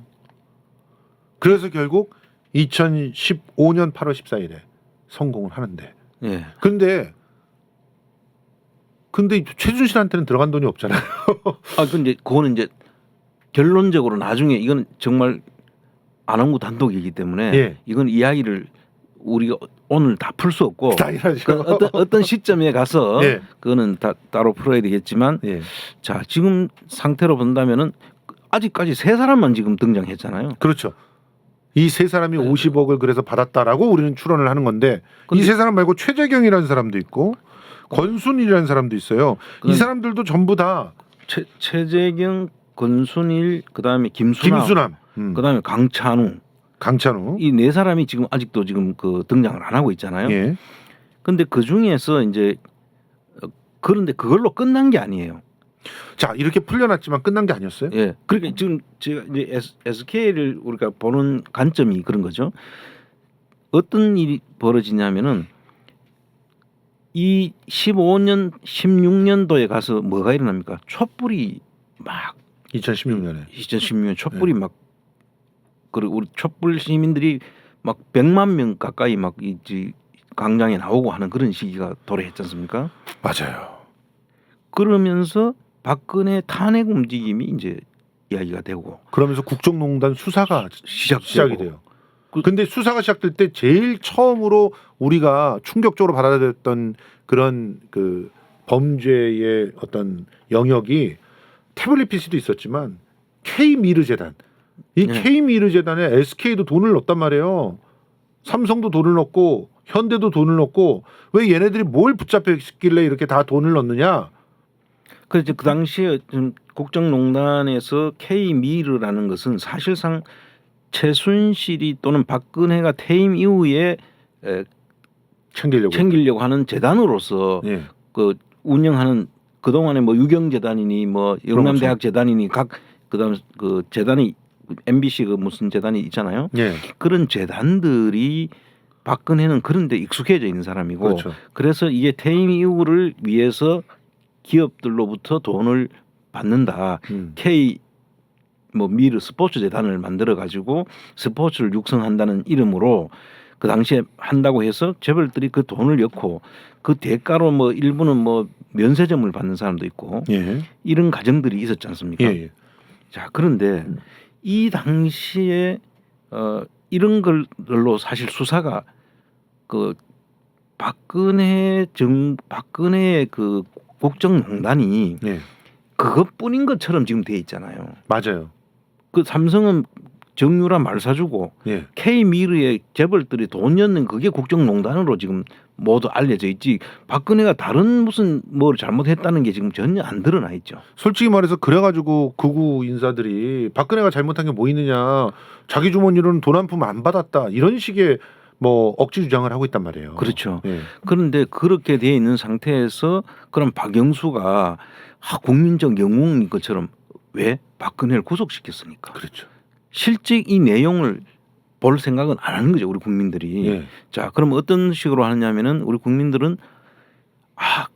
그래서 결국 2015년 8월 14일에 성공을 하는데. 예. 근데 최순실한테는 들어간 돈이 없잖아요. 아 근데 그거는 이제 결론적으로 나중에 이건 정말 안홍구 단독이기 때문에 예. 이건 이야기를 우리가 오늘 다 풀 수 없고 당연하죠. 그 어떤 시점에 가서 예. 그거는 다 따로 풀어야 되겠지만 예. 자 지금 상태로 본다면은 아직까지 세 사람만 지금 등장했잖아요. 그렇죠. 이 세 사람이 50억을 그래서 받았다라고 우리는 추론을 하는 건데 이 근데- 세 사람 말고 최재경이라는 사람도 있고 권순일이라는 사람도 있어요. 이 그건- 사람들도 전부 다 최재경, 권순일, 그다음에 김수남, 김수남, 그다음에 강찬우 강찬우. 이 네 사람이 지금 아직도 지금 그 등장을 안 하고 있잖아요. 예. 근데 그 중에서 이제 그런데 그걸로 끝난 게 아니에요. 자, 이렇게 풀려났지만 끝난 게 아니었어요? 예. 그러니까 지금 제가 이제 SK를 우리가 보는 관점이 그런 거죠. 어떤 일이 벌어지냐면은 이 15년, 16년도에 가서 뭐가 일어납니까? 촛불이 막 2016년에. 2016년 촛불이 막 그리고 우리 촛불 시민들이 막 100만 명 가까이 막 이제 광장에 나오고 하는 그런 시기가 도래했지 않습니까? 맞아요. 그러면서 박근혜 탄핵 움직임이 이제 이야기가 되고 그러면서 국정농단 수사가 시작되고. 시작이 돼요. 그- 근데 수사가 시작될 때 제일 처음으로 우리가 충격적으로 받아들였던 그런 그 범죄의 어떤 영역이 태블릿 PC도 있었지만 K미르 재단. 이 네. K미르 재단에 SK도 돈을 넣었단 말이에요. 삼성도 돈을 넣고 현대도 돈을 넣고 왜 얘네들이 뭘 붙잡혀 있길래 이렇게 다 돈을 넣느냐? 그래서 그 당시에 좀 국정농단에서 K미르라는 것은 사실상 최순실이 또는 박근혜가 퇴임 이후에 챙기려고 하는 재단으로서 예. 그 운영하는 그동안에 뭐 유경재단이니 뭐 영남대학 재단이니 각 그다음 그 재단이 MBC 그 무슨 재단이 있잖아요. 예. 그런 재단들이 박근혜는 그런 데 익숙해져 있는 사람이고 그렇죠. 그래서 이게 퇴임 이후를 위해서 기업들로부터 돈을 받는다. K 뭐 미르 스포츠 재단을 만들어 가지고 스포츠를 육성한다는 이름으로 그 당시에 한다고 해서 재벌들이 그 돈을 넣고 그 대가로 뭐 일부는 뭐 면세점을 받는 사람도 있고 예. 이런 가정들이 있었지 않습니까? 예. 자, 그런데 이 당시에 이런 걸로 사실 수사가 그 박근혜의 그 국정농단이 예. 그것뿐인 것처럼 지금 돼 있잖아요. 맞아요. 그 삼성은 정유라 말 사주고 예. K미르의 재벌들이 돈 넣는 그게 국정농단으로 지금 모두 알려져 있지. 박근혜가 다른 무슨 뭘 잘못했다는 게 지금 전혀 안 드러나 있죠. 솔직히 말해서 그래가지고 극우 인사들이 박근혜가 잘못한 게 뭐 있느냐, 자기 주머니로는 돈 한 푼 안 받았다 이런 식의 뭐 억지 주장을 하고 있단 말이에요. 그렇죠. 예. 그런데 그렇게 돼 있는 상태에서 그럼 박영수가 국민적 영웅인 것처럼 왜 박근혜를 구속시켰습니까? 그렇죠. 실제 이 내용을 볼 생각은 안 하는 거죠, 우리 국민들이. 예. 자, 그럼 어떤 식으로 하느냐면은 우리 국민들은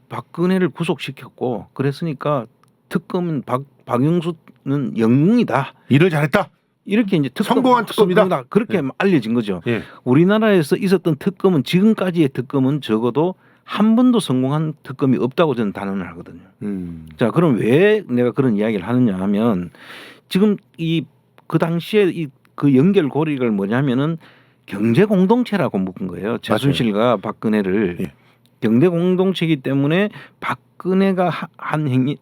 박근혜를 구속시켰고 그랬으니까 특검은 박영수는 영웅이다. 일을 잘했다. 이렇게 이제 성공한 특검이다. 그렇게 알려진 거죠. 예. 우리나라에서 있었던 특검은 지금까지의 특검은 적어도 한 번도 성공한 특검이 없다고 저는 단언을 하거든요. 자, 그럼 왜 내가 그런 이야기를 하느냐 하면 지금 그 당시에 그 연결고리가 뭐냐면은 경제 공동체라고 묶은 거예요. 최순실과 박근혜를 예. 경제 공동체이기 때문에 박근혜가 한 행위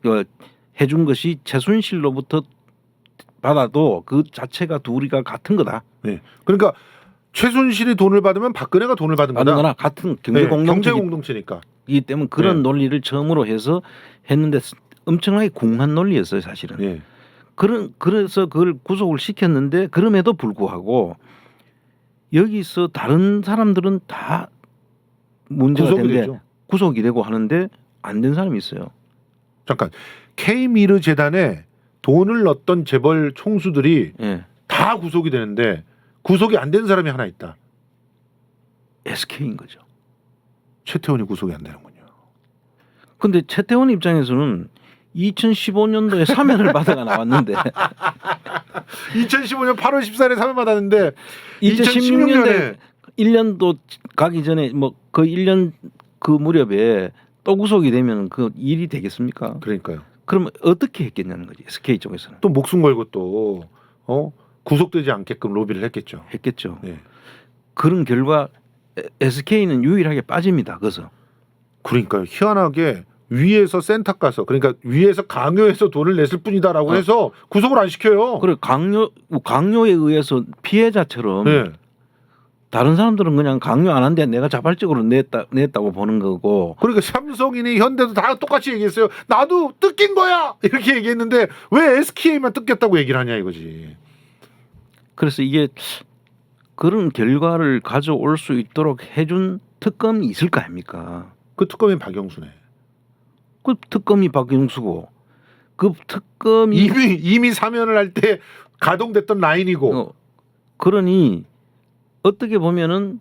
해준 것이 최순실로부터 받아도 그 자체가 둘이가 같은 거다. 예. 그러니까 최순실이 돈을 받으면 박근혜가 돈을 받은 거다. 거나 같은 경제 예, 공동체이기 경제 공동체니까. 때문에 그런 예. 논리를 처음으로 해서 했는데 엄청나게 궁한 논리였어요, 사실은. 예. 그래서 그걸 구속을 시켰는데 그럼에도 불구하고 여기서 다른 사람들은 다 문제가 구속이 된데 되죠. 구속이 되고 하는데 안 된 사람이 있어요. 잠깐. K미르 재단에 돈을 넣었던 재벌 총수들이 예. 다 구속이 되는데 구속이 안 된 사람이 하나 있다. SK인 거죠. 최태원이 구속이 안 되는군요. 근데 최태원 입장에서는 2015년도에 사면을 받아가 나왔는데 2015년 8월 14일에 사면 받았는데 2016년에 1년도 가기 전에 뭐 그 1년 그 무렵에 또 구속이 되면 그 일이 되겠습니까? 그러니까요. 그러면 어떻게 했겠냐는 거지. SK 쪽에서는. 또 목숨 걸고 또 구속되지 않게끔 로비를 했겠죠. 했겠죠. 네. 그런 결과 SK는 유일하게 빠집니다. 그래서 그러니까요. 희한하게 위에서 센터 가서 그러니까 위에서 강요해서 돈을 냈을 뿐이다라고 해서 구속을 안 시켜요. 그래 강요에 의해서 피해자처럼 네. 다른 사람들은 그냥 강요 안 한데 내가 자발적으로 냈다고 보는 거고. 그러니까 삼성이니 현대도 다 똑같이 얘기했어요. 나도 뜯긴 거야 이렇게 얘기했는데 왜 SK만 뜯겼다고 얘기를 하냐 이거지. 그래서 이게 그런 결과를 가져올 수 있도록 해준 특검이 있을 거 아닙니까? 그 특검이 박영수네. 그 특검이 박영수고 그 특검이 이미 사면을 할 때 가동됐던 라인이고. 그러니 어떻게 보면은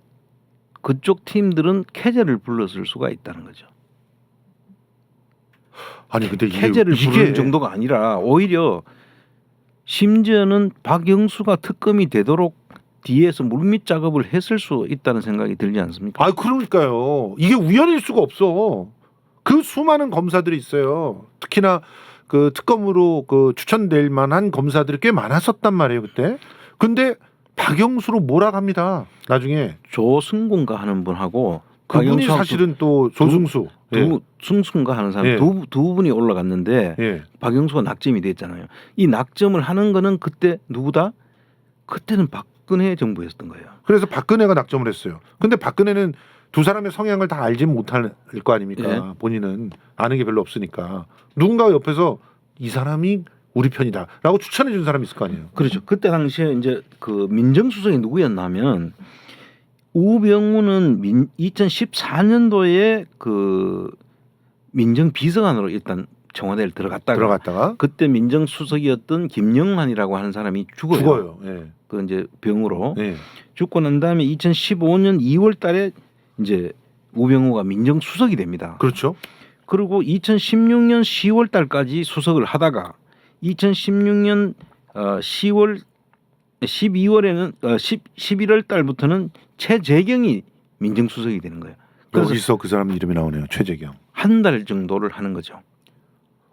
그쪽 팀들은 캐제를 불렀을 수가 있다는 거죠. 아니 근데 캐제를 부르는 정도가 아니라 오히려 심지어는 박영수가 특검이 되도록 뒤에서 물밑 작업을 했을 수 있다는 생각이 들지 않습니까? 아 그러니까요. 이게 우연일 수가 없어. 그 수많은 검사들이 있어요. 특히나 그 특검으로 그 추천될 만한 검사들이 꽤 많았었단 말이에요 그때. 근데 박영수로 몰아갑니다. 나중에 조승군가 하는 분하고 그분이 박영수하고 사실은 또 조승수. 승순가 하는 사람 예. 두 분이 올라갔는데 예. 박영수가 낙점이 됐잖아요. 이 낙점을 하는 거는 그때 누구다? 그때는 박근혜 정부였던 거예요. 그래서 박근혜가 낙점을 했어요. 근데 박근혜는 두 사람의 성향을 다 알지 못할 거 아닙니까? 예. 본인은 아는 게 별로 없으니까 누군가 옆에서 이 사람이 우리 편이다라고 추천해 준 사람이 있을 거 아니에요. 그렇죠. 그때 당시에 이제 그 민정수석이 누구였냐면 우병우는 2014년도에 그 민정비서관으로 일단 청와대를 들어갔다가 그때 민정수석이었던 김영환이라고 하는 사람이 죽어요. 예. 그 이제 병으로 예. 죽고 난 다음에 2015년 2월달에 이제 우병우가 민정수석이 됩니다. 그렇죠. 그리고 2016년 10월달까지 수석을 하다가 2016년 12월에는 11월달부터는 최재경이 민정수석이 되는 거예요. 그래서 여기서 그 사람 이름이 나오네요. 최재경. 한 달 정도를 하는 거죠.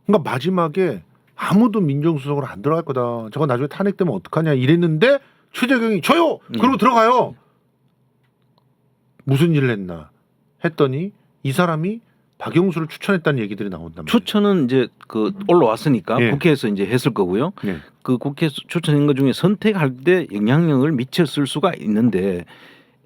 그러니까 마지막에 아무도 민정수석으로 안 들어갈 거다. 저거 나중에 탄핵되면 어떡하냐 이랬는데 최재경이 저요. 그러고 들어가요. 무슨 일을 했나 했더니 이 사람이 박영수를 추천했다는 얘기들이 나온단 말이에요. 추천은 이제 그 올라왔으니까 예. 국회에서 이제 했을 거고요. 예. 그 국회에서 추천한 것 중에 선택할 때 영향력을 미쳤을 수가 있는데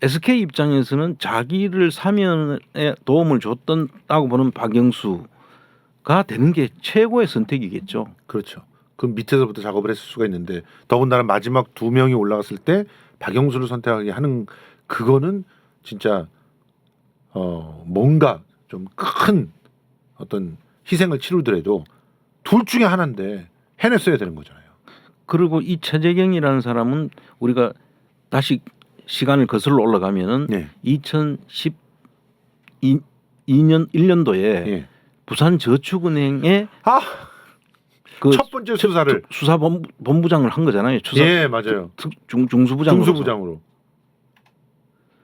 SK 입장에서는 자기를 사면에 도움을 줬다고 보는 박영수가 되는 게 최고의 선택이겠죠. 그렇죠. 그 밑에서부터 작업을 했을 수가 있는데 더군다나 마지막 두 명이 올라갔을 때 박영수를 선택하게 하는 그거는 진짜 뭔가 좀 큰 어떤 희생을 치르더라도 둘 중에 하나인데 해냈어야 되는 거잖아요. 그리고 이 최재경이라는 사람은 우리가 다시 시간을 거슬러 올라가면은 예. 2012년 1년도에 예. 부산저축은행의 그 첫 번째 수사를 수사본부장을 한 거잖아요. 예 맞아요. 중수부장으로.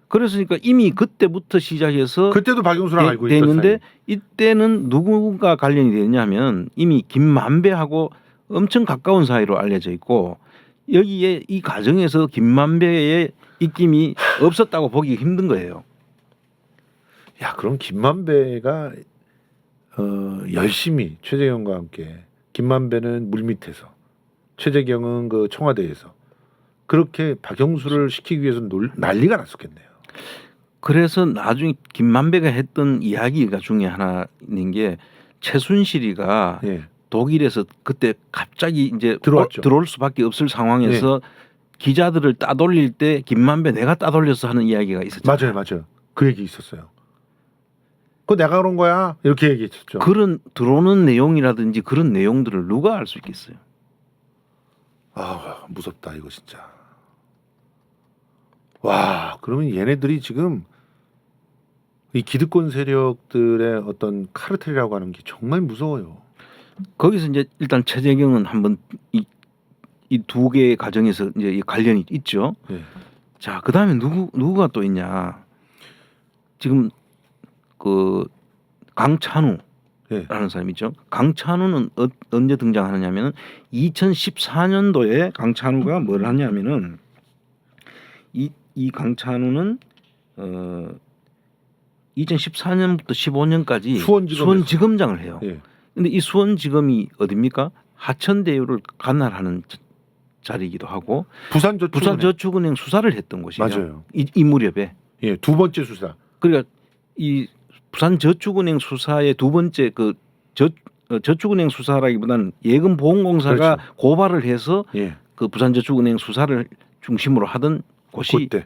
그랬으니까 이미 그때부터 시작해서 그때도 박영수랑 알고 됐는데 있었어요. 이때는 누구가 관련이 되냐면 이미 김만배하고 엄청 가까운 사이로 알려져 있고 여기에 이 과정에서 김만배의 입김이 없었다고 보기 힘든 거예요. 야 그럼 김만배가 열심히 최재경과 함께 김만배는 물밑에서 최재경은 그 청와대에서 그렇게 박영수를 시키기 위해서 난리가 났었겠네요. 그래서 나중에 김만배가 했던 이야기가 중에 하나 있는 게 최순실이가 예. 독일에서 그때 갑자기 이제 들어왔죠. 들어올 수밖에 없을 상황에서 기자들을 따돌릴 때 김만배 내가 따돌려서 하는 이야기가 있었잖아요. 맞아요. 그 얘기 있었어요. 그거 내가 그런 거야 이렇게 얘기했었죠. 그런 들어오는 내용이라든지 그런 내용들을 누가 알 수 있겠어요. 아 무섭다 이거 진짜. 와 그러면 얘네들이 지금 이 기득권 세력들의 어떤 카르텔이라고 하는 게 정말 무서워요. 거기서 이제 일단 최재경은 한번 이 두 개의 과정에서 이제 이 관련이 있죠. 예. 자, 그다음에 누구가 또 있냐? 지금 그 강찬우라는 예. 사람이 있죠. 강찬우는 언제 등장하느냐면은 2014년도에 강찬우가 뭘 하냐면은 이 강찬우는 2014년부터 15년까지 수원지검장을 해요. 예. 근데 이 수원지검이 어디입니까? 하천대유를 관할하는 자리이기도 하고 부산저축은행 수사를 했던 곳이죠. 맞아요. 이 무렵에. 예, 두 번째 수사. 그러니까 이 부산저축은행 수사의 두 번째 그 저축은행 수사라기보다는 예금보험공사가 그렇죠. 고발을 해서 예. 그 부산저축은행 수사를 중심으로 하던 곳이 그때.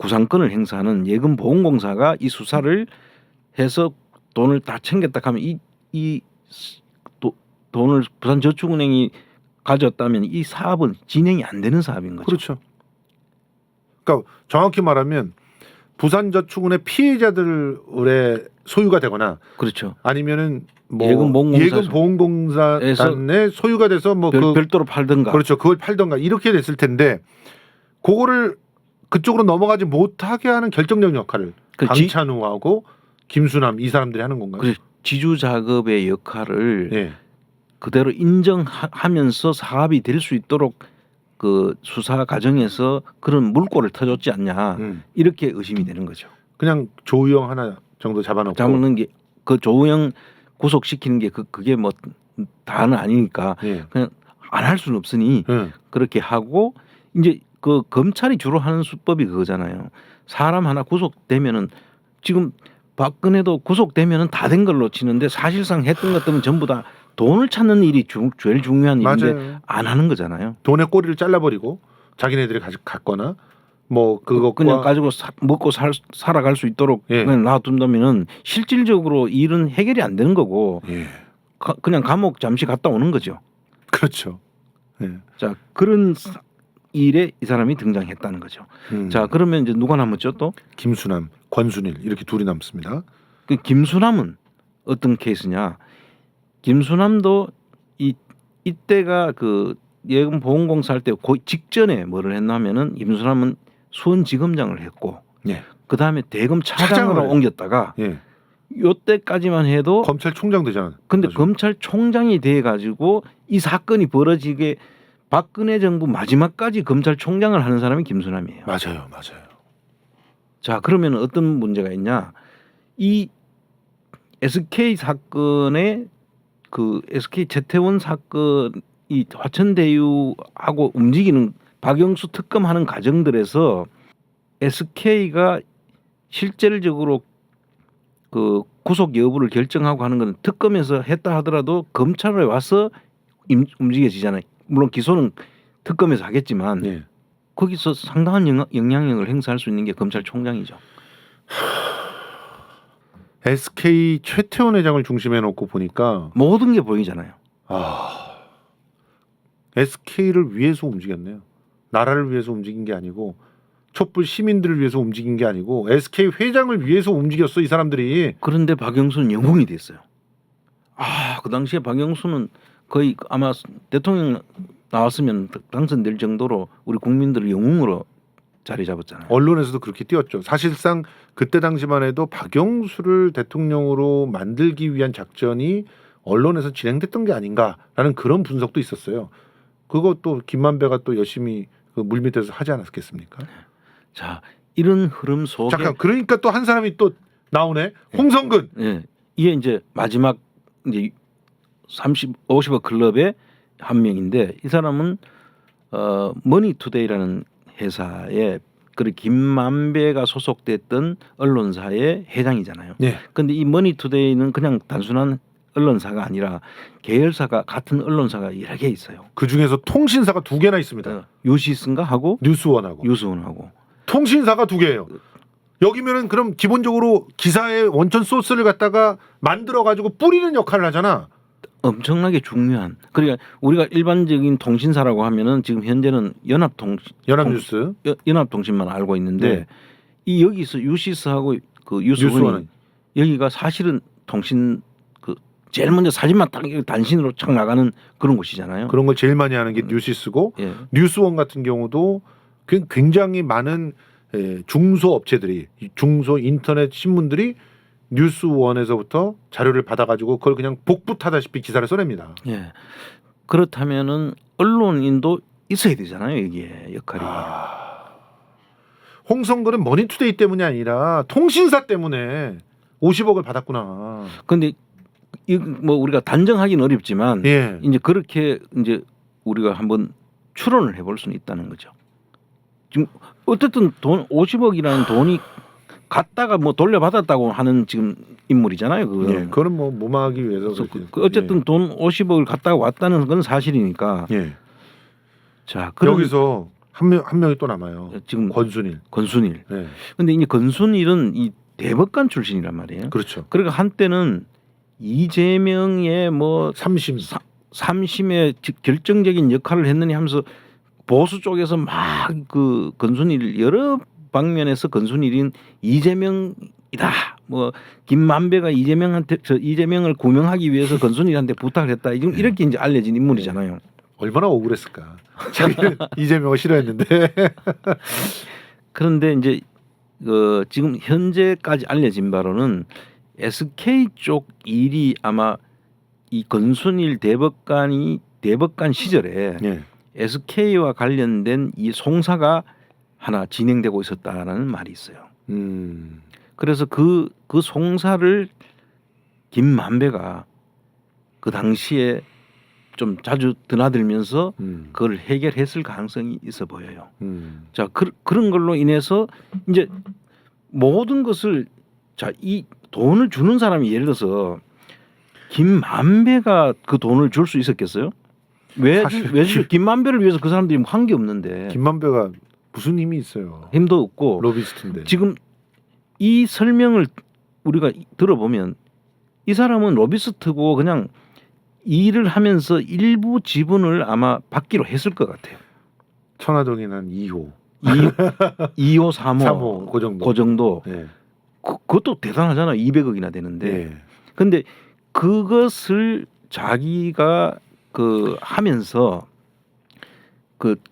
구상권을 행사하는 예금보험공사가 이 수사를 해서 돈을 다 챙겼다 하면 이 돈을 부산저축은행이 가졌다면 이 사업은 진행이 안 되는 사업인 거죠. 그렇죠. 그러니까 정확히 말하면 부산저축은의 피해자들의 소유가 되거나 그렇죠. 아니면은 뭐 예금보험공사 예금보험공사의 소유가 돼서 뭐 별도로 팔든가. 그렇죠. 그걸 팔던가 이렇게 됐을 텐데 그거를 그쪽으로 넘어가지 못하게 하는 결정적 역할을 강찬우하고 김수남 이 사람들이 하는 건가요? 그렇죠. 지주 작업의 역할을 예. 그대로 인정하면서 사업이 될 수 있도록 그 수사 과정에서 그런 물꼬를 터줬지 않냐 이렇게 의심이 되는 거죠. 그냥 조우영 하나 정도 잡아놓고 잡는 게 그 조우영 구속시키는 게 그게 뭐 다는 아니니까 예. 그냥 안 할 수는 없으니 예. 그렇게 하고 이제 그 검찰이 주로 하는 수법이 그거잖아요. 사람 하나 구속되면은 지금 박근혜도 구속되면은 다 된 걸로 치는데 사실상 했던 것들은 전부 다 돈을 찾는 일이 제일 중요한 일인데 맞아요. 안 하는 거잖아요. 돈의 꼬리를 잘라버리고 자기네들이 갖거나 뭐 그것과 그냥 가지고 먹고 살아갈 수 있도록 예. 그냥 놔둔다면은 실질적으로 일은 해결이 안 되는 거고 예. 그냥 감옥 잠시 갔다 오는 거죠. 그렇죠. 예. 자 그런 일에 이 사람이 등장했다는 거죠. 자 그러면 이제 누가 남았죠 또? 김수남, 권순일 이렇게 둘이 남습니다. 그 김수남은 어떤 케이스냐? 김수남도 이때가 그 예금보험공사 할 때 직전에 뭐를 했냐면은 김수남은 수원지검장을 했고, 예. 그 다음에 대검 차장으로 차장을 옮겼다가 예. 요때까지만 해도 검찰총장 되잖아. 근데 나중에. 검찰총장이 돼 가지고 이 사건이 벌어지게 박근혜 정부 마지막까지 검찰총장을 하는 사람이 김수남이에요. 맞아요, 맞아요. 자 그러면 어떤 문제가 있냐? 이 SK 사건의 그 SK 재태원 사건이 화천대유하고 움직이는 박영수 특검하는 과정들에서 SK가 실질적으로 그 구속 여부를 결정하고 하는 건 특검에서 했다 하더라도 검찰에 와서 움직여지잖아요. 물론 기소는 특검에서 하겠지만 예. 거기서 상당한 영향력을 행사할 수 있는 게 검찰총장이죠. SK 최태원 회장을 중심에 놓고 보니까 모든 게 보이잖아요. SK를 위해서 움직였네요. 나라를 위해서 움직인 게 아니고 촛불 시민들을 위해서 움직인 게 아니고 SK 회장을 위해서 움직였어 이 사람들이. 그런데 박영수는 영웅이 됐어요. 그 당시에 박영수는 거의 아마 대통령 나왔으면 당선될 정도로 우리 국민들을 영웅으로 자리 잡았잖아요. 언론에서도 그렇게 띄웠죠. 사실상 그때 당시만 해도 박영수를 대통령으로 만들기 위한 작전이 언론에서 진행됐던 게 아닌가라는 그런 분석도 있었어요. 그것도 김만배가 또 열심히 그 물밑에서 하지 않았겠습니까? 자 이런 흐름 속에 잠깐 그러니까 또 한 사람이 또 나오네. 홍성근. 예, 이게 이제 마지막 이제 50억 클럽의 한 명인데 이 사람은 머니투데이라는 회사에 그 김만배가 소속됐던 언론사의 회장이잖아요. 네. 근데 이 머니투데이는 그냥 단순한 언론사가 아니라 계열사가 같은 언론사가 여러 개 있어요. 그 중에서 통신사가 2개나 있습니다. 유시스인가 하고 뉴스원하고. 유스원하고. 통신사가 2개예요. 여기면은 그럼 기본적으로 기사의 원천 소스를 갖다가 만들어 가지고 뿌리는 역할을 하잖아. 엄청나게 중요한. 그러니까 우리가 일반적인 통신사라고 하면은 지금 현재는 연합뉴스. 연합통신만 알고 있는데 네. 이 여기서 유시스하고 그 유스원이 여기가 사실은 통신 그 제일 먼저 사진만 딱 단신으로 착 나가는 그런 곳이잖아요. 그런 걸 제일 많이 하는 게 뉴시스고 예. 뉴스원 같은 경우도 굉장히 많은 중소 업체들이 중소 인터넷 신문들이 뉴스원에서부터 자료를 받아가지고 그걸 그냥 복붙하다시피 기사를 써냅니다. 예. 그렇다면은 언론인도 있어야 되잖아요. 여기에 역할이. 홍성근은 머니투데이 때문이 아니라 통신사 때문에 50억을 받았구나. 근데 이 뭐 우리가 단정하기는 어렵지만 예. 이제 그렇게 이제 우리가 한번 추론을 해볼 수는 있다는 거죠. 지금 어쨌든 돈 50억이라는 돈이 갔다가 뭐 돌려받았다고 하는 지금 인물이잖아요. 그거는 뭐 무마하기 위해서. 어쨌든 돈 50억을 갔다가 왔다는 건 사실이니까. 예. 자, 여기서 한 명이 또 남아요. 지금 권순일. 권순일. 네. 근데 이 권순일은 이 대법관 출신이란 말이에요. 그렇죠. 그러니까 한때는 이재명의 뭐 삼심. 삼심의 결정적인 역할을 했느냐 하면서 보수 쪽에서 막 그 권순일 여러 방면에서 권순일인 이재명이다. 뭐 김만배가 이재명을 구명하기 위해서 권순일한테 부탁을 했다. 이렇게 이제 알려진 인물이잖아요. 얼마나 억울했을까. 자기는 이재명을 싫어했는데. 그런데 이제 지금 현재까지 알려진 바로는 SK 쪽 일이 아마 이 권순일 대법관 시절에 예. SK와 관련된 이 송사가 하나 진행되고 있었다라는 말이 있어요. 그래서 그 송사를 김만배가 그 당시에 좀 자주 드나들면서 그걸 해결했을 가능성이 있어 보여요. 자, 그런 걸로 인해서 이제 모든 것을 이 돈을 주는 사람이 예를 들어서 김만배가 그 돈을 줄 수 있었겠어요? 왜 김만배를 위해서 그 사람들이 한 게 없는데. 김만배가 무슨 힘이 있어요. 힘도 없고 로비스트인데. 지금 이 설명을 우리가 들어보면 이 사람은 로비스트고 그냥 일을 하면서 일부 지분을 아마 받기로 했을 것 같아요. 천화동에는 한 2호. 2호, 3호, 3호 그 정도. 그 정도. 예. 그것도 대단하잖아. 200억이나 되는데. 예. 근데 그것을 자기가 하면서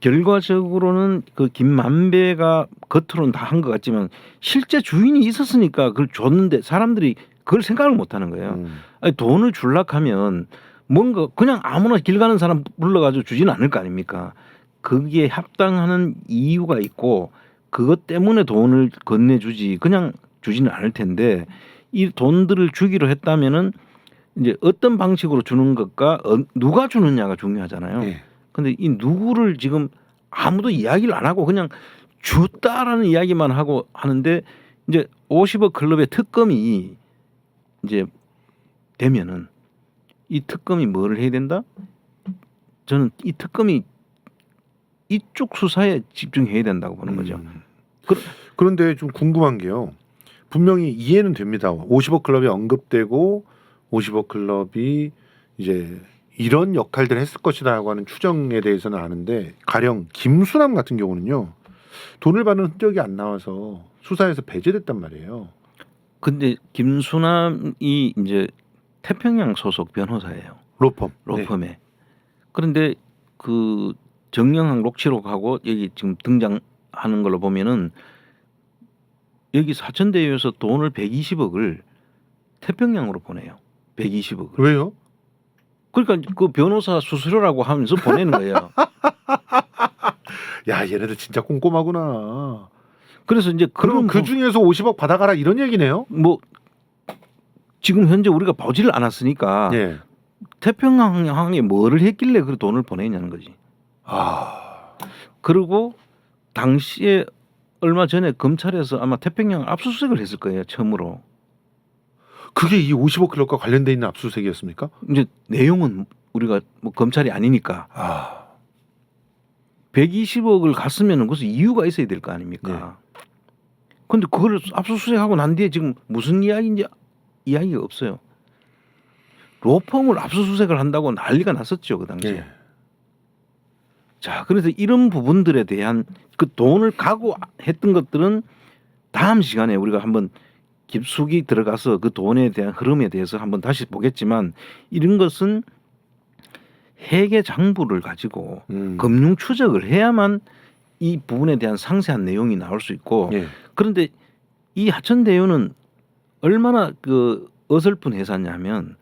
결과적으로는 김만배가 겉으로는 다 한 것 같지만 실제 주인이 있었으니까 그걸 줬는데 사람들이 그걸 생각을 못 하는 거예요. 아니, 돈을 줄락 하면 뭔가 그냥 아무나 길 가는 사람 불러가지고 주지는 않을 거 아닙니까? 거기에 합당하는 이유가 있고 그것 때문에 돈을 건네주지 그냥 주지는 않을 텐데 이 돈들을 주기로 했다면은 이제 어떤 방식으로 주는 것과 누가 주느냐가 중요하잖아요. 예. 근데 이 누구를 지금 아무도 이야기를 안 하고 그냥 줬다라는 이야기만 하고 하는데 이제 50억 클럽의 특검이 이제 되면은 이 특검이 뭐를 해야 된다? 저는 이 특검이 이쪽 수사에 집중해야 된다고 보는 거죠. 그런데 좀 궁금한 게요. 분명히 이해는 됩니다. 50억 클럽이 언급되고 50억 클럽이 이제 이런 역할들을 했을 것이라고 하는 추정에 대해서는 아는데 가령 김수남 같은 경우는요. 돈을 받는 흔적이 안 나와서 수사에서 배제됐단 말이에요. 근데 김수남이 이제 태평양 소속 변호사예요. 로펌에. 네. 그런데 그 정영학 녹취록하고 여기 지금 등장하는 걸로 보면은 여기 사천대유에서 돈을 120억을 태평양으로 보내요. 120억을. 왜요? 그러니까 그 변호사 수수료라고 하면서 보내는 거예요. 야, 얘네들 진짜 꼼꼼하구나. 그래서 이제 그럼 그 중에서 50억 받아가라 이런 얘기네요. 뭐 지금 현재 우리가 보지를 않았으니까 예. 태평양에 뭐를 했길래 그 돈을 보내냐는 거지. 그리고 당시에 얼마 전에 검찰에서 아마 태평양 압수수색을 했을 거예요. 처음으로. 그게 이 50억 클럽과 관련돼 있는 압수수색이었습니까? 이제 내용은 우리가 뭐 검찰이 아니니까 120억을 갔으면 그것은 이유가 있어야 될 거 아닙니까? 그런데 그걸 압수수색하고 난 뒤에 지금 무슨 이야기인지 이야기가 없어요. 로펌을 압수수색을 한다고 난리가 났었죠 그 당시에. 예. 자, 그래서 이런 부분들에 대한 그 돈을 각오했던 것들은 다음 시간에 우리가 한번 깊숙이 들어가서 그 돈에 대한 흐름에 대해서 한번 다시 보겠지만 이런 것은 회계 장부를 가지고 금융 추적을 해야만 이 부분에 대한 상세한 내용이 나올 수 있고 예. 그런데 이 하천대유는 얼마나 어설픈 회사냐면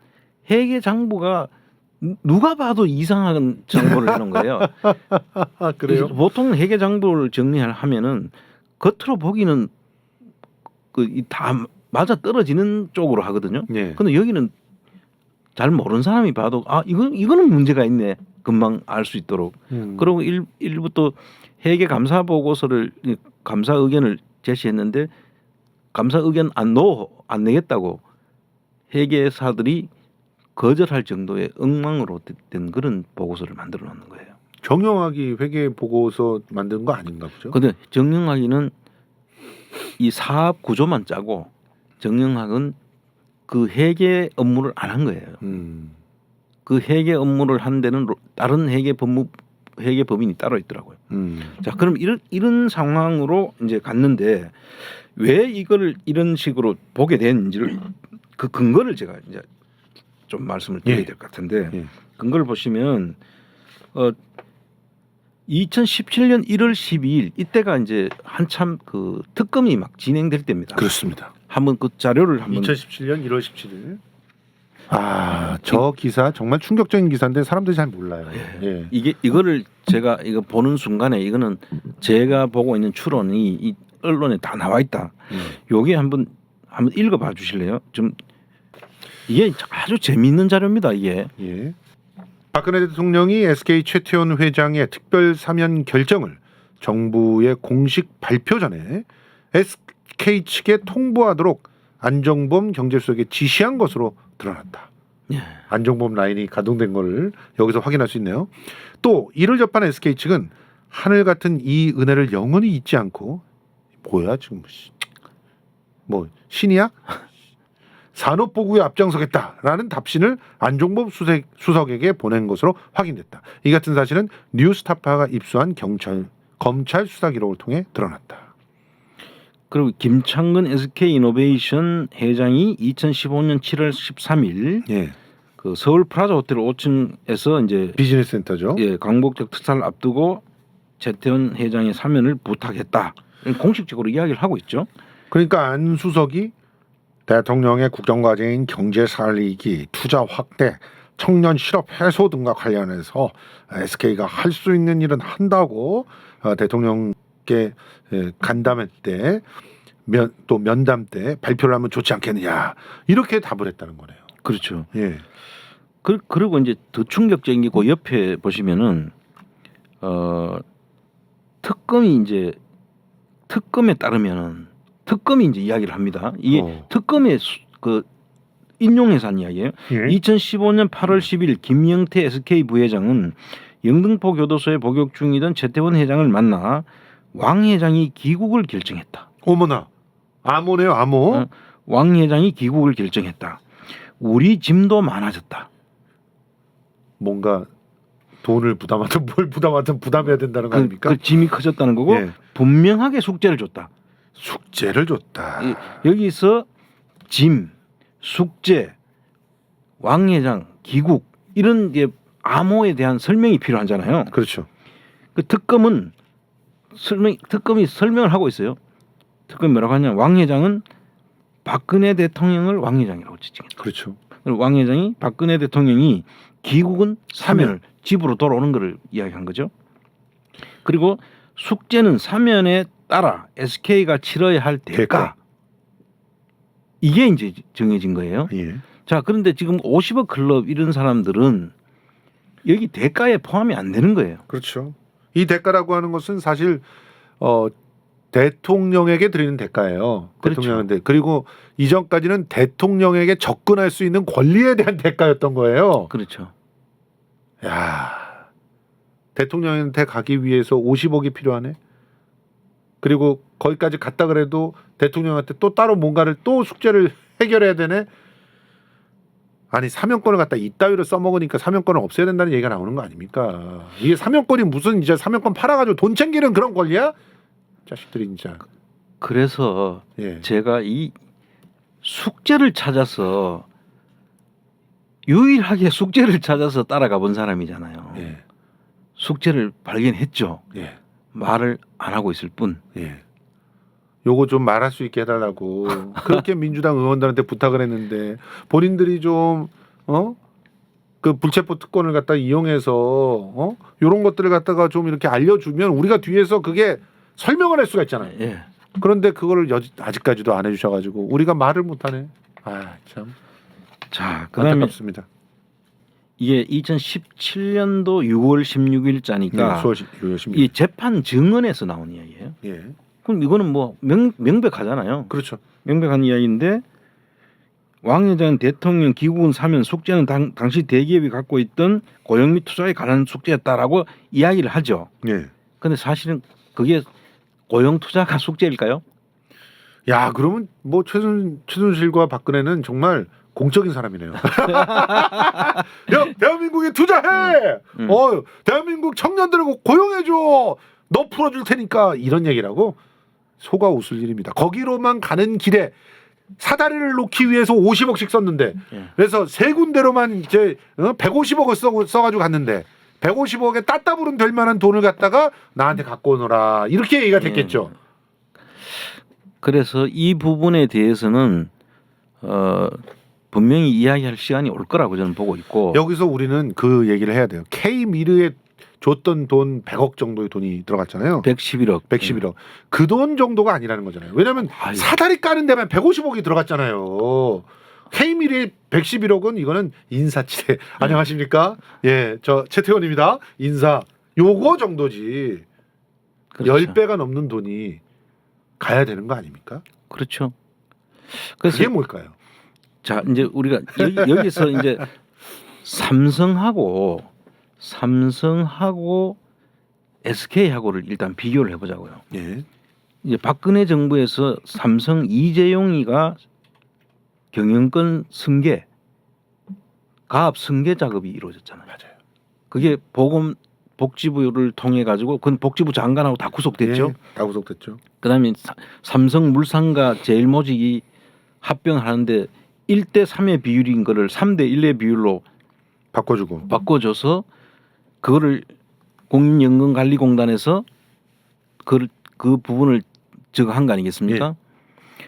회계 장부가 누가 봐도 이상한 장부를 해놓은 거예요. 그래요? 보통 회계 장부를 정리하면은 겉으로 보기는 다 맞아 떨어지는 쪽으로 하거든요. 예. 근데 여기는 잘 모르는 사람이 봐도 이거는 문제가 있네. 금방 알 수 있도록. 그리고 일부 또 회계 감사 보고서를 감사 의견을 제시했는데 감사 의견 안 내겠다고 회계사들이 거절할 정도의 엉망으로 된 그런 보고서를 만들어 놓는 거예요. 정영학이 회계 보고서 만든 거 아닌가 보죠? 근데 정영학이는 이 사업 구조만 짜고 정영학은 그 회계 업무를 안 한 거예요. 그 회계 업무를 한 데는 다른 회계 법인이 따로 있더라고요. 자, 그럼 이런 상황으로 이제 갔는데 왜 이걸 이런 식으로 보게 됐는지를 그 근거를 제가 이제 좀 말씀을 드려야 될 것 같은데 예. 근거를 보시면 2017년 1월 12일 이때가 이제 한참 그 특검이 막 진행될 때입니다. 그렇습니다. 한번 그 자료를 한번 2017년 1월 17일. 저 기사 정말 충격적인 기사인데 사람들이 잘 몰라요. 예. 이거를 제가 이거 보는 순간에 이거는 제가 보고 있는 추론이 이 언론에 다 나와 있다. 요게 한번 읽어봐 주실래요? 좀 이게 아주 재미있는 자료입니다. 이게. 예. 박근혜 대통령이 SK 최태원 회장의 특별 사면 결정을 정부의 공식 발표 전에 SK 측에 통보하도록 안정범 경제수석에 지시한 것으로 드러났다. 예. 안정범 라인이 가동된 걸 여기서 확인할 수 있네요. 또 이를 접한 SK 측은 하늘 같은 이 은혜를 영원히 잊지 않고 뭐야 지금 뭐 신이야? 산업보고에 앞장서겠다라는 답신을 안종범 수석에게 보낸 것으로 확인됐다. 이 같은 사실은 뉴스타파가 입수한 검찰 수사 기록을 통해 드러났다. 그리고 김창근 SK이노베이션 회장이 2015년 7월 13일 예. 그 서울 프라자 호텔 5층에서 이제 비즈니스 센터죠. 예, 광복절 특사를 앞두고 최태원 회장의 사면을 부탁했다. 공식적으로 이야기를 하고 있죠. 그러니까 안 수석이 대통령의 국정과제인 경제 살리기, 투자 확대, 청년 실업 해소 등과 관련해서 SK가 할 수 있는 일은 한다고 대통령께 간담회 때 또 면담 때 발표를 하면 좋지 않겠느냐 이렇게 답을 했다는 거네요. 그렇죠. 예. 그리고 이제 더 충격적인 게 그 옆에 보시면은 특검에 따르면은 특검이 이제 이야기를 합니다. 이게 특검의 그 인용해서 한 이야기예요. 예. 2015년 8월 10일 김영태 SK 부회장은 영등포 교도소에 복역 중이던 최태원 회장을 만나 왕 회장이 귀국을 결정했다. 어머나 암호네요, 암호. 왕 회장이 귀국을 결정했다. 우리 짐도 많아졌다. 뭔가 돈을 부담해야 된다는 거 아닙니까? 그 짐이 커졌다는 거고 예. 분명하게 숙제를 줬다. 숙제를 줬다. 여기서 짐, 숙제, 왕 회장, 귀국 이런 게 암호에 대한 설명이 필요하잖아요. 그렇죠. 그 특검이 설명을 하고 있어요. 특검이 뭐라고 하냐? 왕 회장은 박근혜 대통령을 왕 회장이라고 지칭했다. 그렇죠. 그리고 왕 회장이 박근혜 대통령이 귀국은 사면을 집으로 돌아오는 것을 이야기한 거죠. 그리고 숙제는 사면에 따라 SK가 치러야 할 대가. 이게 이제 정해진 거예요. 예. 자, 그런데 지금 50억 클럽 이런 사람들은 여기 대가에 포함이 안 되는 거예요. 그렇죠. 이 대가라고 하는 것은 사실 대통령에게 드리는 대가예요. 그렇죠. 대통령한테. 그리고 이전까지는 대통령에게 접근할 수 있는 권리에 대한 대가였던 거예요. 그렇죠. 야, 대통령한테 가기 위해서 50억이 필요하네. 그리고 거기까지 갔다 그래도 대통령한테 또 따로 뭔가를 또 숙제를 해결해야 되네. 아니 사면권을 갖다 이따위로 써먹으니까 사면권을 없애야 된다는 얘기가 나오는 거 아닙니까? 이게 사면권이 무슨 이제 사면권 팔아가지고 돈 챙기는 그런 권리야? 자식들이 진짜. 그래서 예. 제가 이 숙제를 찾아서 유일하게 숙제를 찾아서 따라가 본 사람이잖아요. 예. 숙제를 발견했죠. 예. 말을 안 하고 있을 뿐. 예. 요거 좀 말할 수 있게 해달라고 그렇게 민주당 의원들한테 부탁을 했는데 본인들이 좀 그 불체포 특권을 갖다 이용해서 요런 것들을 갖다가 좀 이렇게 알려주면 우리가 뒤에서 그게 설명을 할 수가 있잖아요. 예. 그런데 그거를 아직까지도 안 해주셔가지고 우리가 말을 못하네. 아 참. 자, 그다음에 안타깝습니다. 이게 2017년도 6월 16일자니까 이 재판 증언에서 나온 이야기예요. 예. 그럼 이거는 뭐 명백하잖아요. 그렇죠. 명백한 이야기인데 왕 여장은 대통령 기국은 사면 숙제는 당시 대기업이 갖고 있던 고용 및 투자에 관한 숙제였다라고 이야기를 하죠. 예. 근데 사실은 그게 고용 투자가 숙제일까요? 야, 그러면 뭐 최순실과 박근혜는 정말 공적인 사람이네요. 야, 대한민국에 투자해. 대한민국 청년들을 고용해줘. 너 풀어줄 테니까 이런 얘기라고 속아 웃을 일입니다. 거기로만 가는 길에 사다리를 놓기 위해서 50억씩 썼는데 예. 그래서 세 군데로만 이제 150억을 써가지고 갔는데 150억에 따따부른 될 만한 돈을 갖다가 나한테 갖고 오너라 이렇게 얘기가 됐겠죠. 그래서 이 부분에 대해서는 분명히 이야기할 시간이 올 거라고 저는 보고 있고 여기서 우리는 그 얘기를 해야 돼요. K미르에 줬던 돈 100억 정도의 돈이 들어갔잖아요. 111억. 111억. 그 돈 정도가 아니라는 거잖아요. 왜냐하면 아유. 사다리 까는 데만 150억이 들어갔잖아요. K미르의 111억은 이거는 인사치레. 안녕하십니까? 예, 저 최태원입니다. 인사. 요거 정도지. 그렇죠. 10배가 넘는 돈이 가야 되는 거 아닙니까? 그렇죠. 그래서 그게 뭘까요? 자 이제 우리가 여기서 이제 삼성하고 SK하고를 일단 비교를 해보자고요. 예. 이제 박근혜 정부에서 삼성 이재용이가 경영권 승계, 가압 승계 작업이 이루어졌잖아요. 맞아요. 그게 복지부를 통해 가지고 그건 복지부 장관하고 다 구속됐죠. 예, 다 구속됐죠. 그다음에 삼성물산과 제일모직이 합병하는데 1대 3의 비율인 거를 3대 1의 비율로 바꿔주고. 바꿔줘서 그거를 국민연금관리공단에서 그 부분을 저거 한 거 아니겠습니까?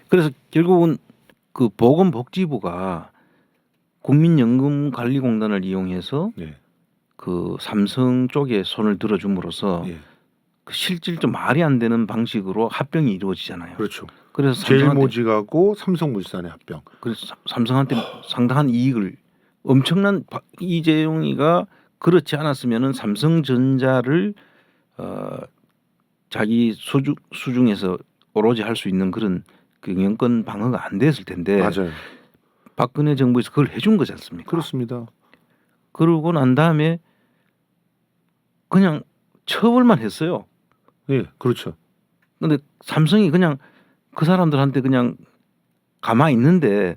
그래서 결국은 그 보건복지부가 국민연금관리공단을 이용해서 예. 그 삼성 쪽에 손을 들어줌으로써 예. 그 실질적 말이 안 되는 방식으로 합병이 이루어지잖아요. 그렇죠. 그래서 제일모직하고 삼성물산의 합병. 그래서 삼성한테 상당한 이익을 엄청난 이재용이가 그렇지 않았으면은 삼성전자를 자기 수중에서 오로지 할 수 있는 그런 경영권 방어가 안 됐을 텐데 맞아요. 박근혜 정부에서 그걸 해준 거지 않습니까? 그렇습니다. 그러고 난 다음에 그냥 처벌만 했어요. 예, 그렇죠. 근데 삼성이 그냥 그 사람들한테 그냥 가만히 있는데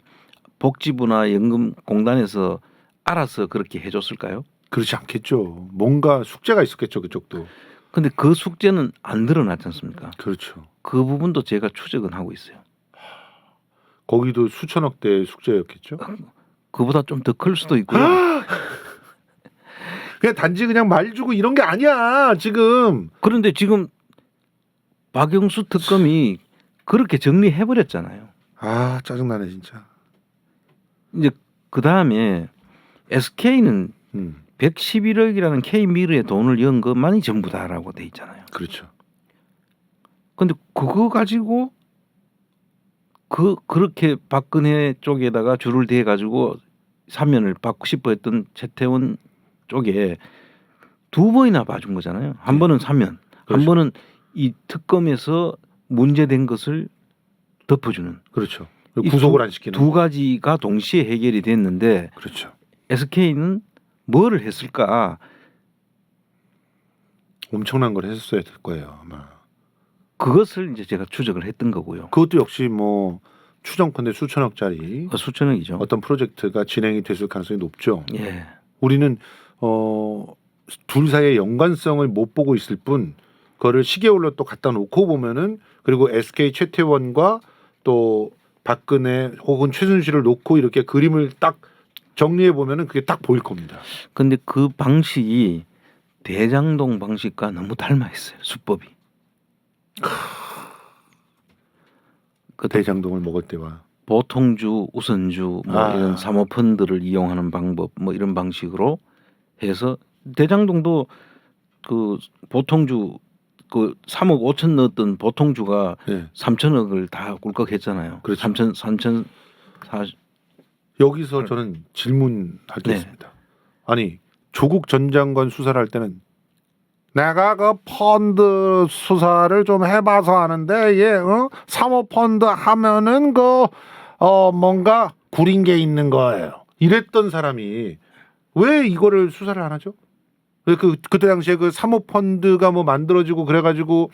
복지부나 연금공단에서 알아서 그렇게 해줬을까요? 그렇지 않겠죠. 뭔가 숙제가 있었겠죠, 그쪽도. 근데 그 숙제는 안 드러났지 않습니까? 그렇죠. 그 부분도 제가 추적은 하고 있어요. 거기도 수천억 대의 숙제였겠죠. 그보다 좀 더 클 수도 있고요. 그냥 단지 그냥 말 주고 이런 게 아니야, 지금. 그런데 지금 박영수 특검이 그렇게 정리해 버렸잖아요. 아, 짜증나네, 진짜. 이제 그 다음에 SK는 음, 111억이라는 K미르의 돈을 연 것만이 전부다라고 돼 있잖아요. 그렇죠. 근데 그거 가지고 그렇게 박근혜 쪽에다가 줄을 대어 가지고 사면을 받고 싶어 했던 최태원 쪽에 두 번이나 봐준 거잖아요. 한 네. 번은 사면, 그렇죠. 한 번은 이 특검에서 문제된 것을 덮어주는 그렇죠. 이 구속을 안 시키는. 두 가지가 동시에 해결이 됐는데 그렇죠. SK는 뭐를 했을까? 엄청난 걸 했었어야 될 거예요, 아마. 그것을 이제 제가 추적을 했던 거고요. 그것도 역시 뭐 추정컨대 수천억짜리 수천억이죠. 어떤 프로젝트가 진행이 됐을 가능성이 높죠. 예. 우리는 둘 사이의 연관성을 못 보고 있을 뿐 그거를 시계올로 또 갖다 놓고 보면은 그리고 SK 최태원과 또 박근혜 혹은 최순실을 놓고 이렇게 그림을 딱 정리해 보면은 그게 딱 보일 겁니다. 근데 그 방식이 대장동 방식과 너무 닮아 있어요. 수법이. 그 대장동을 먹을 때와 보통주, 우선주 뭐 이런 사모펀드를 이용하는 방법 뭐 이런 방식으로 해서 대장동도 그 보통주 그 3억 5천 넣었던 보통주가 네. 3천억을 다 꿀꺽했잖아요. 그렇죠. 3천 여기서 저는 질문할 게 네. 있습니다. 아니 조국 전 장관 수사를 할 때는 내가 그 펀드 수사를 좀 해봐서 아는데 사모펀드 하면은 뭔가 구린 게 있는 거예요. 이랬던 사람이 왜 이거를 수사를 안 하죠? 왜 그때 당시에 그 사모펀드가 뭐 만들어지고 그래가지고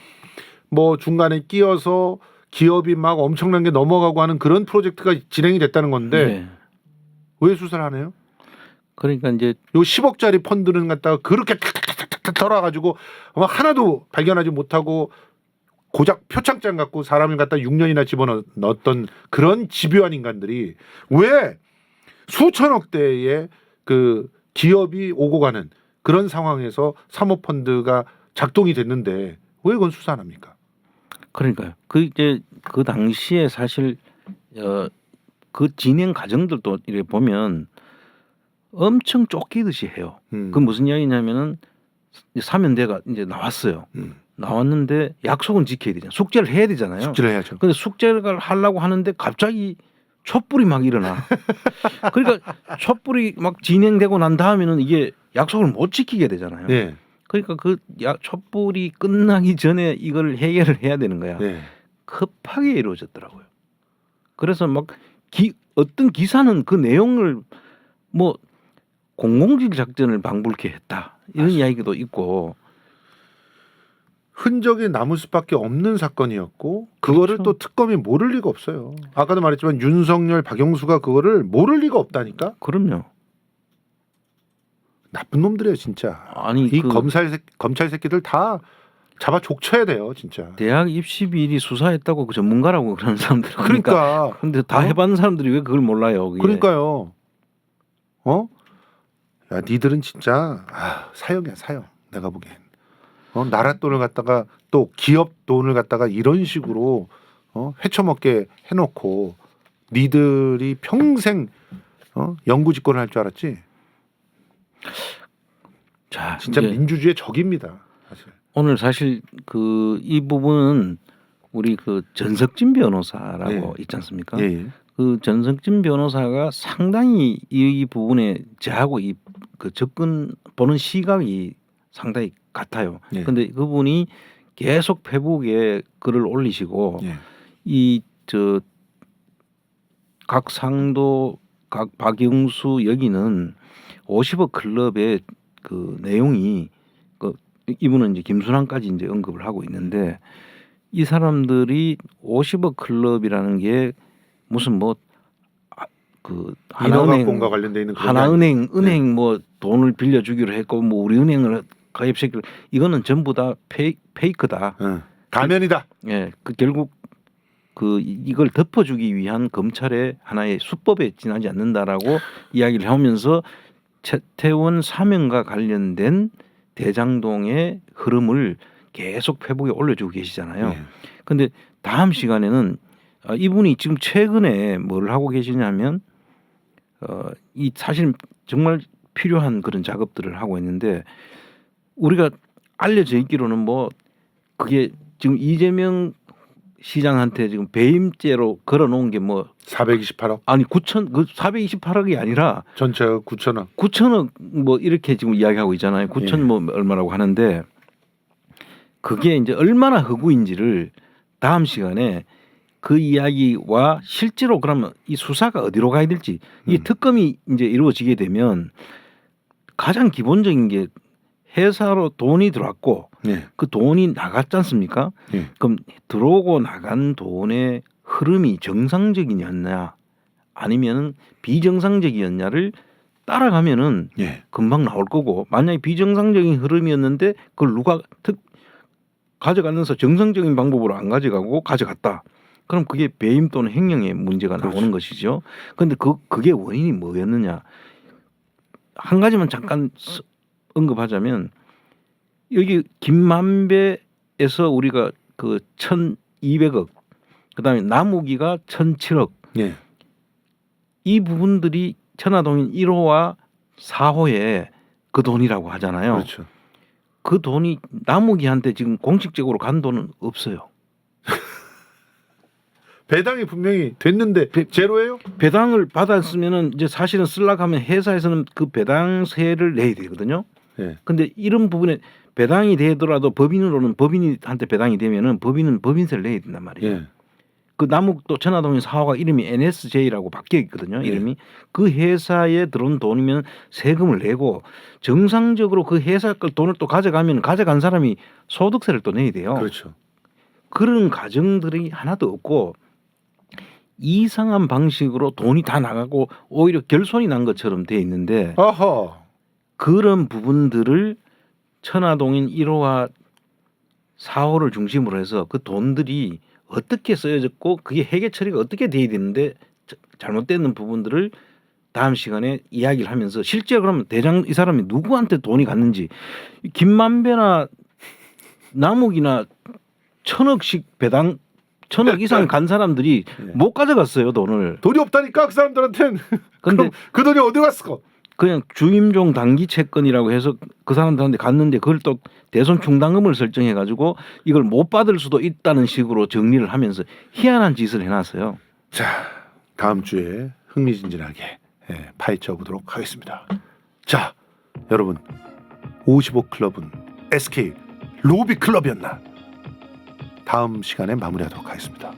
뭐 중간에 끼어서 기업이 막 엄청난 게 넘어가고 하는 그런 프로젝트가 진행이 됐다는 건데 네. 왜 수사를 안 해요? 그러니까 이제 요 10억짜리 펀드는 갖다가 그렇게 탁탁탁탁 털어가지고 하나도 발견하지 못하고 고작 표창장 갖고 사람을 갖다 6년이나 집어넣었던 그런 집요한 인간들이 왜 수천억 대의 그 기업이 오고 가는 그런 상황에서 사모펀드가 작동이 됐는데 왜 그건 수사 안 합니까? 그러니까요. 그 이제 그 당시에 사실 그 진행 과정들도 이렇게 보면 엄청 쫓기듯이 해요. 그 무슨 이야기냐면은 사면대가 이제 나왔어요. 나왔는데 약속은 지켜야 되잖아요. 숙제를 해야 되잖아요. 숙제를 해야죠. 근데 숙제를 하려고 하는데 갑자기 촛불이 막 일어나. 그러니까 촛불이 막 진행되고 난 다음에는 이게 약속을 못 지키게 되잖아요. 네. 그러니까 그 촛불이 끝나기 전에 이걸 해결을 해야 되는 거야. 네. 급하게 이루어졌더라고요. 그래서 막 어떤 기사는 그 내용을 뭐 공공질 작전을 방불케 했다 이런 맞습니다. 이야기도 있고. 흔적이 남을 수밖에 없는 사건이었고 그거를 그렇죠. 또 특검이 모를 리가 없어요. 아까도 말했지만 윤석열, 박영수가 그거를 모를 리가 없다니까. 그럼요. 나쁜 놈들이에요 진짜. 아니 이 그 검찰 새끼들 다 잡아 족쳐야 돼요 진짜. 대학 입시 비리 수사했다고 그 전문가라고 그러는 사람들 그러니까 근데 다 해봤는 사람들이 왜 그걸 몰라요? 그게. 그러니까요. 야 니들은 진짜 사형이야 사형. 내가 보기엔. 나라 돈을 갖다가 또 기업 돈을 갖다가 이런 식으로 헤쳐먹게 해놓고 니들이 평생 영구 집권을 할 줄 알았지. 자, 진짜 이제 민주주의의 적입니다. 사실. 오늘 사실 그 이 부분은 우리 그 전석진 변호사라고 예. 있지 않습니까? 예. 그 전석진 변호사가 상당히 이 부분에 저하고 이 그 접근 보는 시각이 상당히 같아요. 예. 근데 그분이 계속 페북에 글을 올리시고 예. 이 저 각상도 각 박영수 여기는 50억 클럽의 그 내용이 그 이분은 이제 김순환까지 이제 언급을 하고 있는데 이 사람들이 50억 클럽이라는 게 무슨 뭐 그 인허가권과 관련돼 있는 그런 게 아니에요. 은행 뭐 돈을 빌려주기로 했고 뭐 우리 은행을 가입시키기로 이거는 전부 다 페이크다. 가면이다. 예, 그 결국 그 이걸 덮어주기 위한 검찰의 하나의 수법에 지나지 않는다라고 이야기를 하면서 최태원 사면과 관련된 대장동의 흐름을 계속 페북에 올려주고 계시잖아요. 그런데 다음 시간에는 이분이 지금 최근에 뭘 하고 계시냐면 이 사실 정말 필요한 그런 작업들을 하고 있는데 우리가 알려져 있기로는 뭐 그게 지금 이재명 시장한테 지금 배임죄로 걸어놓은 게 뭐 428억 아니 9천 그 428억이 아니라 전체 9천억. 9천억 뭐 이렇게 지금 이야기하고 있잖아요. 9천 뭐 얼마라고 하는데 그게 이제 얼마나 허구인지를 다음 시간에 그 이야기와 실제로 그러면 이 수사가 어디로 가야 될지 이 특검이 이제 이루어지게 되면 가장 기본적인 게 회사로 돈이 들어왔고 그 돈이 나갔지 않습니까? 그럼 들어오고 나간 돈의 흐름이 정상적이었냐 아니면은 비정상적이었냐를 따라가면은 금방 나올 거고 만약에 비정상적인 흐름이었는데 그걸 누가 가져가면서 정상적인 방법으로 안 가져가고 가져갔다. 그럼 그게 배임 또는 횡령의 문제가 나오는 것이죠. 그런데 그게 원인이 뭐였느냐? 한 가지만 잠깐 언급하자면 여기 김만배에서 우리가 그 1,200억 그다음에 남욱이가 1,007억 이 부분들이 천화동인 1호와 4호에 그 돈이라고 하잖아요. 그렇죠. 그 돈이 남욱이한테 지금 공식적으로 간 돈은 없어요. 배당이 분명히 됐는데 제로예요? 배당을 받았으면은 이제 사실은 쓰려고 하면 회사에서는 그 배당세를 내야 되거든요. 근데 이런 부분에 배당이 되더라도 법인으로는 법인한테 배당이 되면은 법인은 법인세를 내야 된단 말이에요. 그 남욱도 천화동인 사호가 이름이 NSJ라고 바뀌어 있거든요. 이름이 그 회사에 들어온 돈이면 세금을 내고 정상적으로 그 회사 걸 돈을 또 가져가면 가져간 사람이 소득세를 또 내야 돼요. 그렇죠. 그런 과정들이 하나도 없고 이상한 방식으로 돈이 다 나가고 오히려 결손이 난 것처럼 돼 있는데 어허. 그런 부분들을 천화동인 1호와 4호를 중심으로 해서 그 돈들이 어떻게 쓰여졌고 그게 회계 처리가 어떻게 돼야 되는데 잘못되는 부분들을 다음 시간에 이야기를 하면서 실제 그러면 대장 이 사람이 누구한테 돈이 갔는지 김만배나 남욱이나 1,000억씩 배당 1,000억 이상 간 사람들이 못 가져갔어요 돈을. 돈이 없다니까 그 사람들한테는. 근데 그럼 그 돈이 어디 갔어? 그냥 주임종 단기 채권이라고 해서 그 사람들한테 갔는데 그걸 또 대손 충당금을 설정해 가지고 이걸 못 받을 수도 있다는 식으로 정리를 하면서 희한한 짓을 해놨어요. 자, 다음 주에 흥미진진하게 파헤쳐 보도록 하겠습니다. 자, 여러분 55클럽은 SK 로비 클럽이었나? 다음 시간에 마무리하도록 하겠습니다.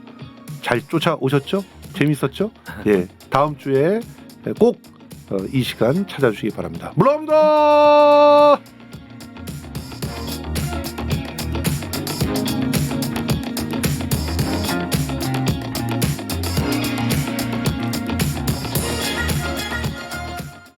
잘 쫓아오셨죠? 재밌었죠? 예, 다음 주에 꼭 이 시간 찾아주시기 바랍니다. 물러갑니다.